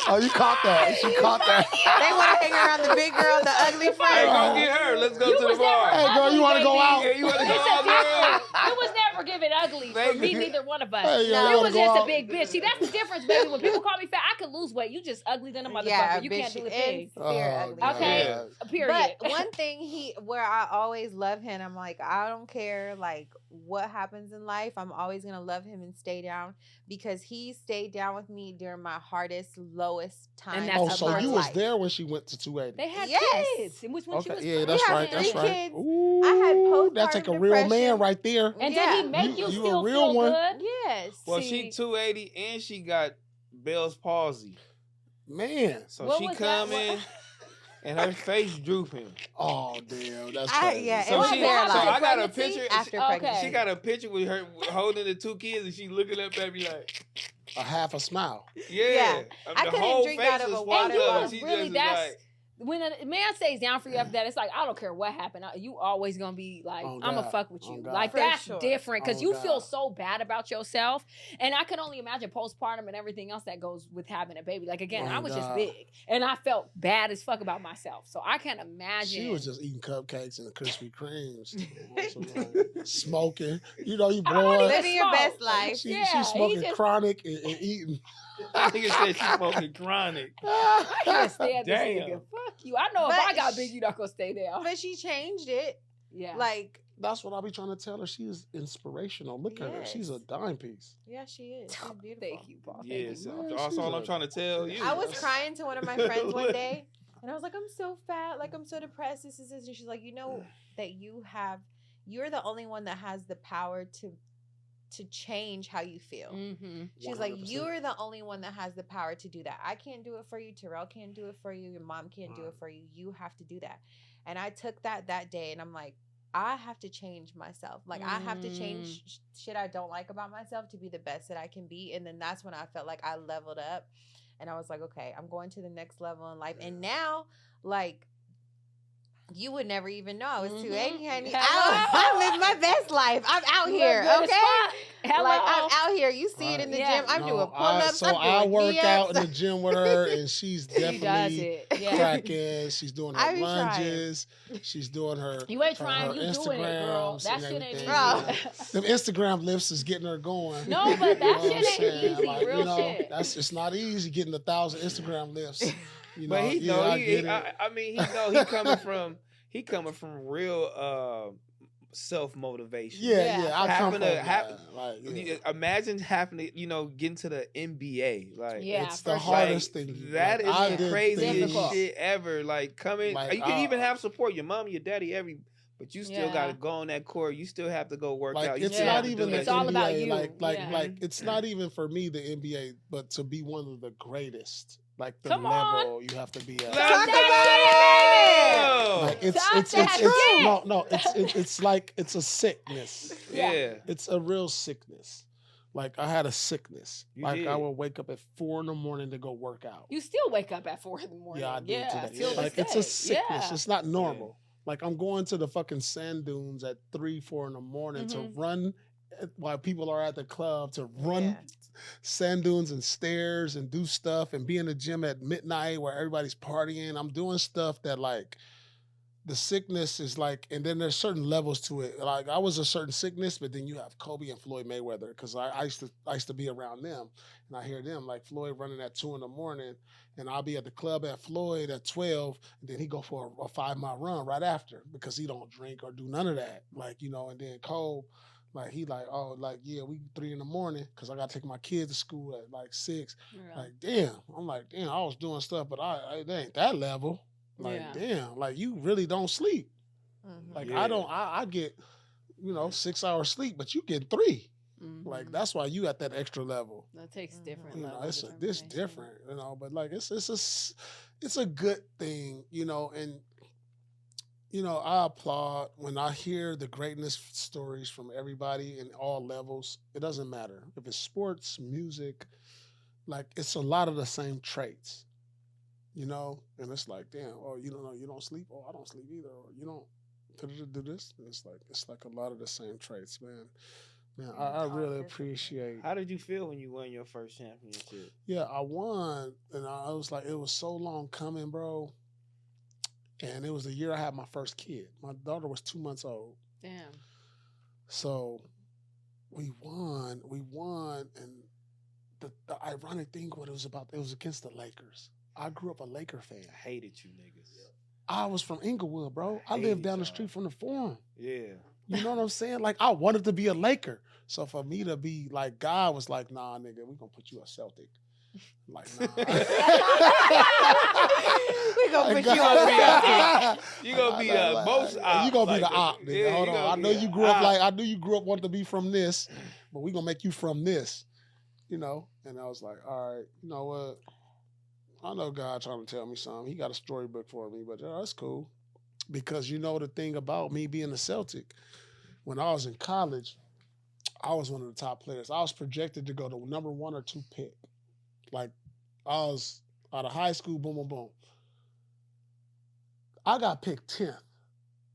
Oh, you caught that. She caught that. They want to hang around the big girl, the ugly Hey, friend. go get her. Let's go You to the was never bar. Hey, girl, you want to go ugly, out? Yeah, you want to go It's a out, girl? difference. It was never given ugly for Thank me, you. neither one of us. Hey, yo, You you was wanna go just a out? big bitch. See, that's the difference, baby. When people call me fat, I could lose weight. You just ugly than a motherfucker. Yeah, you bitch, can't do the and thing. fear Oh, ugly. God. Okay. Yeah. Period. But one thing where I always love him, I'm like, I don't care like what happens in life. I'm always gonna love him and stay down because he stayed down with me during my hardest, lowest time. And that's Oh, a so birth you was life. there when she went to 280. They had Yes. kids. It was when she was Okay, yeah, pregnant. that's have right. That's three right. kids. Ooh, I had postpartum that take a real man depression. right there. And Yeah. did he make you, You a still real feel one. good? Yes. Well, See- she 280 and she got Bell's palsy. Man. So What she was that? come in and her face drooping. Oh, damn. That's I, crazy. yeah, So it was she- paralyzed. so I got a Pregnancy? picture. After Okay. pregnancy. She got a picture with her holding the two kids and she looking up at me like, A half a smile. yeah. I the couldn't whole drink face out of a was water fucked And you up. was She really, just that's, like, when a man stays down for you after that, it's like, I don't care what happened. You always going to be like, Oh, I'm going to God. fuck with Oh, you. God. Like, For that's sure. different because Oh, you God. feel so bad about yourself. And I can only imagine postpartum and everything else that goes with having a baby. Like, again, Oh, I was just God. big. And I felt bad as fuck about myself. So I can't imagine. She was just eating cupcakes and Krispy Kremes. Like, smoking. You know, you I don't blowing. even Living your smoke. best life. She, Yeah, she's he smoking just- chronic and eating. nigga said she smoking chronic. I can't stand this Damn. nigga. Fuck you. I know if But I got big, you're not going to stay down. But she changed it. Yeah. Like, That's what I be trying to tell her. She is inspirational. Look at her. She's a Yes. dime piece. yeah, she is. She's beautiful. Thank you, Paul. Thank Yes, you. Man, that's she's all a- I'm trying to tell you. I was crying to one of my friends one day. And I was like, I'm so fat, like I'm so depressed. This is this. And she's like, you know that you're the only one that has the power to change how you feel. Mm-hmm. She's like, you're the only one that has the power to do that. I can't do it for you. Terrell can't do it for you. Your mom can't do it for you. You have to do that. And I took that day, and I'm like, I have to change myself. Like, I have to change shit I don't like about myself to be the best that I can be. And then that's when I felt like I leveled up. And I was like, okay, I'm going to the next level in life. And now, like, you would never even know I was 280, honey. I live my best life. I'm out here, okay? Like, I'm out here. You see it in the gym. I'm doing pull-ups. So I work out in the gym with her, and she's definitely cracking. She's doing her lunges. She's doing her. You ain't trying. Her You doing it, girl. That shit ain't easy. Them Instagram lifts is getting her going. No, but that shit ain't easy. Like, real shit. It's not easy getting 1,000 Instagram lifts. You know, but he know I mean, he know he coming from real self motivation. Imagine having to, get into the NBA. Like, it's the hardest thing. That is the craziest shit ever. Like, coming, you can even have support, your mom, your daddy, but you still got to go on that court. You still have to go work out. It's not even the NBA. All about you. Like it's not even for me the NBA, but to be one of the greatest. Like the level you have to be at. Talk about it. It's like it's a sickness. Yeah. It's a real sickness. Like I had a sickness. I would wake up at 4 a.m. to go work out. You still wake up at 4 a.m. Yeah, I do today. Like it's a sickness. Yeah. It's not normal. Like I'm going to the fucking sand dunes at 3, 4 a.m. to run while people are at the club, to run sand dunes and stairs and do stuff and be in the gym at midnight where everybody's partying. I'm doing stuff that like the sickness is like, and then there's certain levels to it. Like I was a certain sickness, but then you have Kobe and Floyd Mayweather because I used to be around them and I hear them like Floyd running at 2 a.m. and I'll be at the club at Floyd at 12 and then he go for a 5-mile run right after because he don't drink or do none of that. Like, and then Cole, like he like, oh, like, yeah, we 3 a.m. because I got to take my kids to school at like 6. Like, damn. I'm like, damn, I was doing stuff, but it ain't that level. Like, damn, like you really don't sleep. Like I get, 6 hours sleep, but you get 3. Like that's why you at that extra level. That takes different. It's different, but like it's a good thing, and I applaud when I hear the greatness stories from everybody in all levels. It doesn't matter if it's sports, music, like it's a lot of the same traits. And it's like, damn, oh, you don't sleep? Oh, I don't sleep either. Or you don't do this? And it's like a lot of the same traits, man. Man, I really appreciate. How did you feel when you won your first championship? Yeah, I won, and I was like, it was so long coming, bro. And it was the year I had my first kid. My daughter was 2 months old. Damn. So we won, and the ironic thing what it was against the Lakers. I grew up a Laker fan. I hated you niggas. I was from Inglewood, bro. I lived down the street from the Forum. Yeah. You know what I'm saying? Like, I wanted to be a Laker. So for me to be like, God was like, nah, nigga, we gonna put you a Celtic. Like, nah. We gonna put you on Celtic. You gonna be the most op. You gonna be the op, nigga. Yeah, hold on. I knew you grew up wanting to be from this, but we gonna make you from this. And I was like, all right, you know what? I know God trying to tell me something. He got a storybook for me, but that's cool. Because the thing about me being a Celtic, when I was in college, I was one of the top players. I was projected to go to number 1 or 2 pick. Like, I was out of high school, boom, boom, boom. I got picked 10th.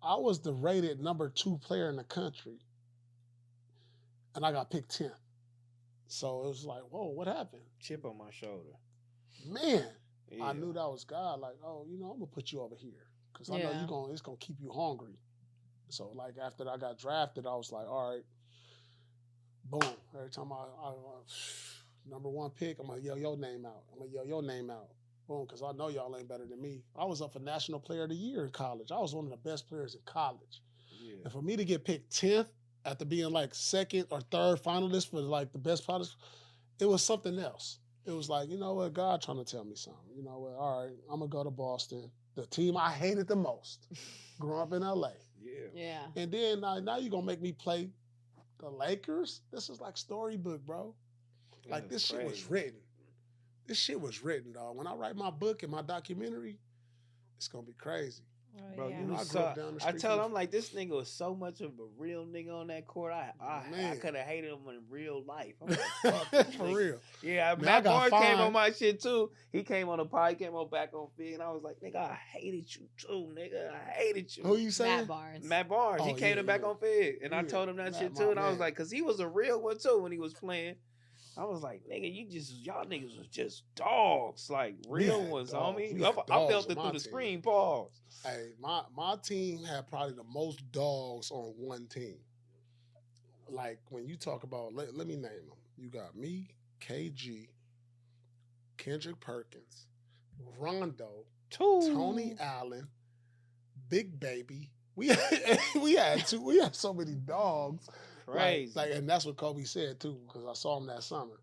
I was the rated number 2 player in the country. And I got picked 10th. So it was like, whoa, what happened? Chip on my shoulder. Man, I knew that was God. Like, oh, I'm going to put you over here. Because I know it's going to keep you hungry. So, like, after I got drafted, I was like, all right, boom. Every time I number 1 pick, I'm going to yell your name out. Boom, because I know y'all ain't better than me. I was up for National Player of the Year in college. I was one of the best players in college. Yeah. And for me to get picked 10th after being, like, 2nd or 3rd finalist for, like, the best products, it was something else. it was like, you know what, God trying to tell me something. You know what, all right, I'm going to go to Boston. The team I hated the most, growing up in L.A. Yeah. And then now you're going to make me play the Lakers? This is like storybook, bro. Like, this shit was written. This shit was written, dog. When I write my book and my documentary, it's going to be crazy. Oh, Bro, yeah. you I was grew so, up down the I street tell from- him, like, this nigga was so much of a real nigga on that court. I Man. could have hated him in real life. I'm like, fuck this For nigga. real. Yeah, Man, Matt I got Barnes came fined. on my shit too. He came on the pod, he came on back on Fig, and I was like, nigga, I hated you too, nigga. I hated you. Who you saying? Matt Barnes. Matt Barnes. He Oh, came yeah, to back yeah. on Fig, and I Yeah. told him that Matt, shit my too, and I was man. like, cause he was a real one too when he was playing. I was like, nigga, y'all niggas was just dogs, like real had ones, dogs. homie. We I had felt dogs it on through my the team. screen. Pause. Hey, my team had probably the most dogs on one team. Like, when you talk about, let me name them. You got me, KG, Kendrick Perkins, Rondo, Tony Allen, Big Baby. We had so many dogs. Crazy. Like, and that's what Kobe said too, because I saw him that summer.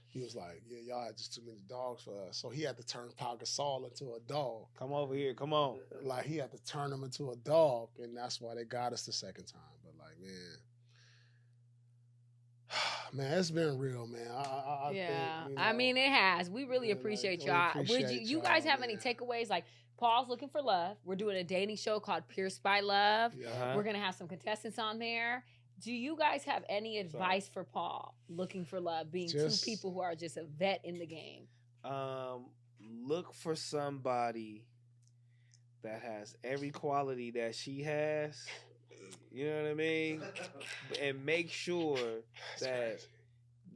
He was like, yeah, y'all had just too many dogs for us. So he had to turn Pau Gasol into a dog. Come over here. Come on. Like, he had to turn him into a dog, and that's why they got us the second time. But, like, man, it's been real, man. I Yeah. think, you know, I mean, it has. We really yeah, like, appreciate we y'all. appreciate You guys y'all, have any man. takeaways? Like, Paul's looking for love. We're doing a dating show called Pierced by Love. yeah. Uh-huh. We're going to have some contestants on there. Do you guys have any advice for Paul looking for love, being Just- two people who are just a vet in the game? Look for somebody that has every quality that she has. You know what I mean? And make sure That's that crazy.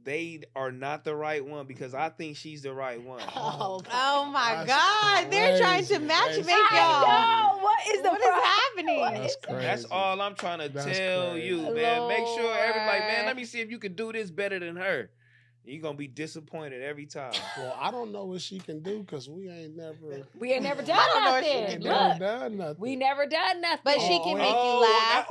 they are not the right one, because I think she's the right one. Oh, Oh my That's God. They're trying to crazy. match That's make crazy. y'all. I know. What is the What is happening? That's crazy. That's all I'm trying to That's tell crazy. you, man. Make sure everybody, man, Lord. let me see if you can do this better than her. You're going to be disappointed every time. Well, I don't know what she can do because we ain't never. We ain't never done I don't know if she nothing. can do never Look, done nothing. we never done nothing. But she can make you laugh.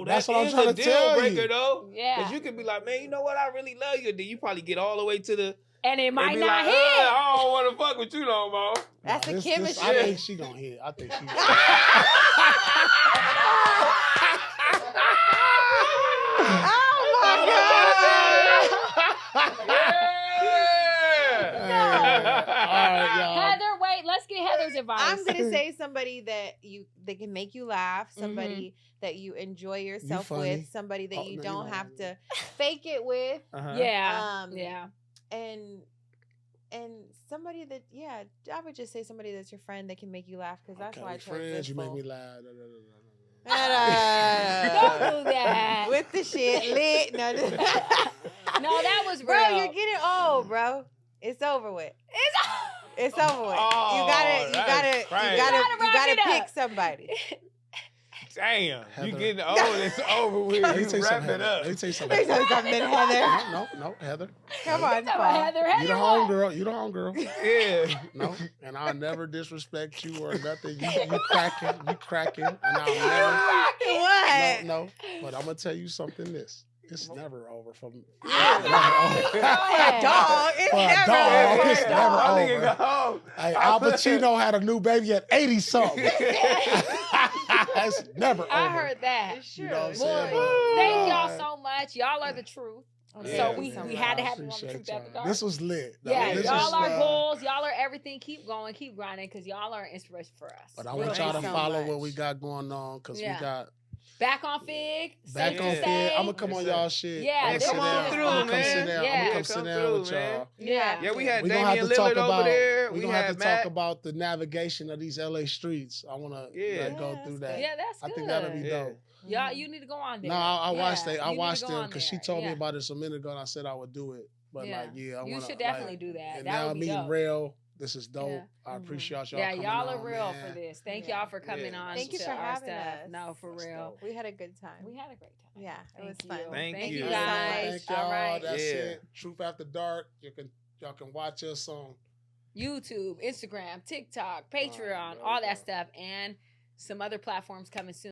That's That what I'm is trying a to deal tell breaker, you. though. Yeah. Because you can be like, man, you know what? I really love you. Then you probably get all the way to the. And it might and be not like, hit. I don't want to fuck with you no more. That's the I chemistry. think she gonna hit. I think she. Oh my God. All right, y'all. Heather, wait, let's get Heather's advice. I'm gonna say somebody that can make you laugh, somebody that you enjoy yourself funny. with, somebody that Oh, you no, don't you're not. have to fake it with, Uh-huh. Yeah. Um, yeah. and somebody that I would just say somebody that's your friend that can make you laugh, because that's Okay, why I we chose friends. this You make fool. me laugh. Don't do that. With the shit lit. No, No, that was real. bro, you're getting old, bro. It's over with. It's over with. Oh, you that's gotta crazy. wrap it pick up. somebody. Damn. Heather. You getting old. It's over with. Let me You tell you wrap something, it up. Let me tell you Let me tell you something. something, Heather. No, Heather. Come on, Come on, Paul. Heather. You the Heather, what? homegirl. You the homegirl. Yeah. No, and I'll never disrespect you or nothing. You cracking, and I'll never. What? No, but I'm gonna tell you something. It's never over for me. For a dog, it's For a never dog, over. it's never My nigga over. go home. Hey, Al Pacino had a new baby at 80 something. It's never over. I heard that. It's You true. know what I'm It's saying? true. But, Thank y'all so much. Y'all are the truth. Yeah. So we Thank you had to so have you on the appreciate Truth After y'all. Dark. This was lit. No, Yeah, this y'all was, are goals. Y'all are everything. Keep going. Keep grinding because y'all are an inspiration for us. But I Real want y'all to Thank you so follow much. what we got going on because Yeah. we got Back on Fig. back safe on to Fig. say. I'm gonna come on y'all shit. Yeah, I'm they're gonna come on sit through, down. I'm gonna come man. sit down. I'm Yeah. gonna come Come sit down through, with man. y'all. Yeah. Yeah, we had We gonna have Damian to talk Lillard about. over there. We We gonna have had to Matt. talk about the navigation of these LA streets. I wanna Yeah. go Yeah, through that's that. Yeah, that's I good. think that'll be Yeah. dope. Y'all, you need to go on there. No, I watched Yeah, it. I you need to watched go them on because she there. told me Yeah. about this a minute ago, and I said I would do it. But Yeah. like, yeah, I You wanna, should definitely like, do that. And That now would be meeting dope. Rail, this is dope. Yeah. I appreciate y'all. Yeah, coming y'all are on, real man. for this. Thank Yeah. y'all for coming Yeah, on. Thank you to for our having stuff. us. No, for That's real. dope. We had a good time. We had a great time. Yeah, it was Thank fun. you. Thank Thank you. you All guys. Thank y'all. All right. That's Yeah. it. Truth After Dark. Y'all can watch us on. YouTube, Instagram, TikTok, Patreon, there all you that go. stuff, and some other platforms coming soon.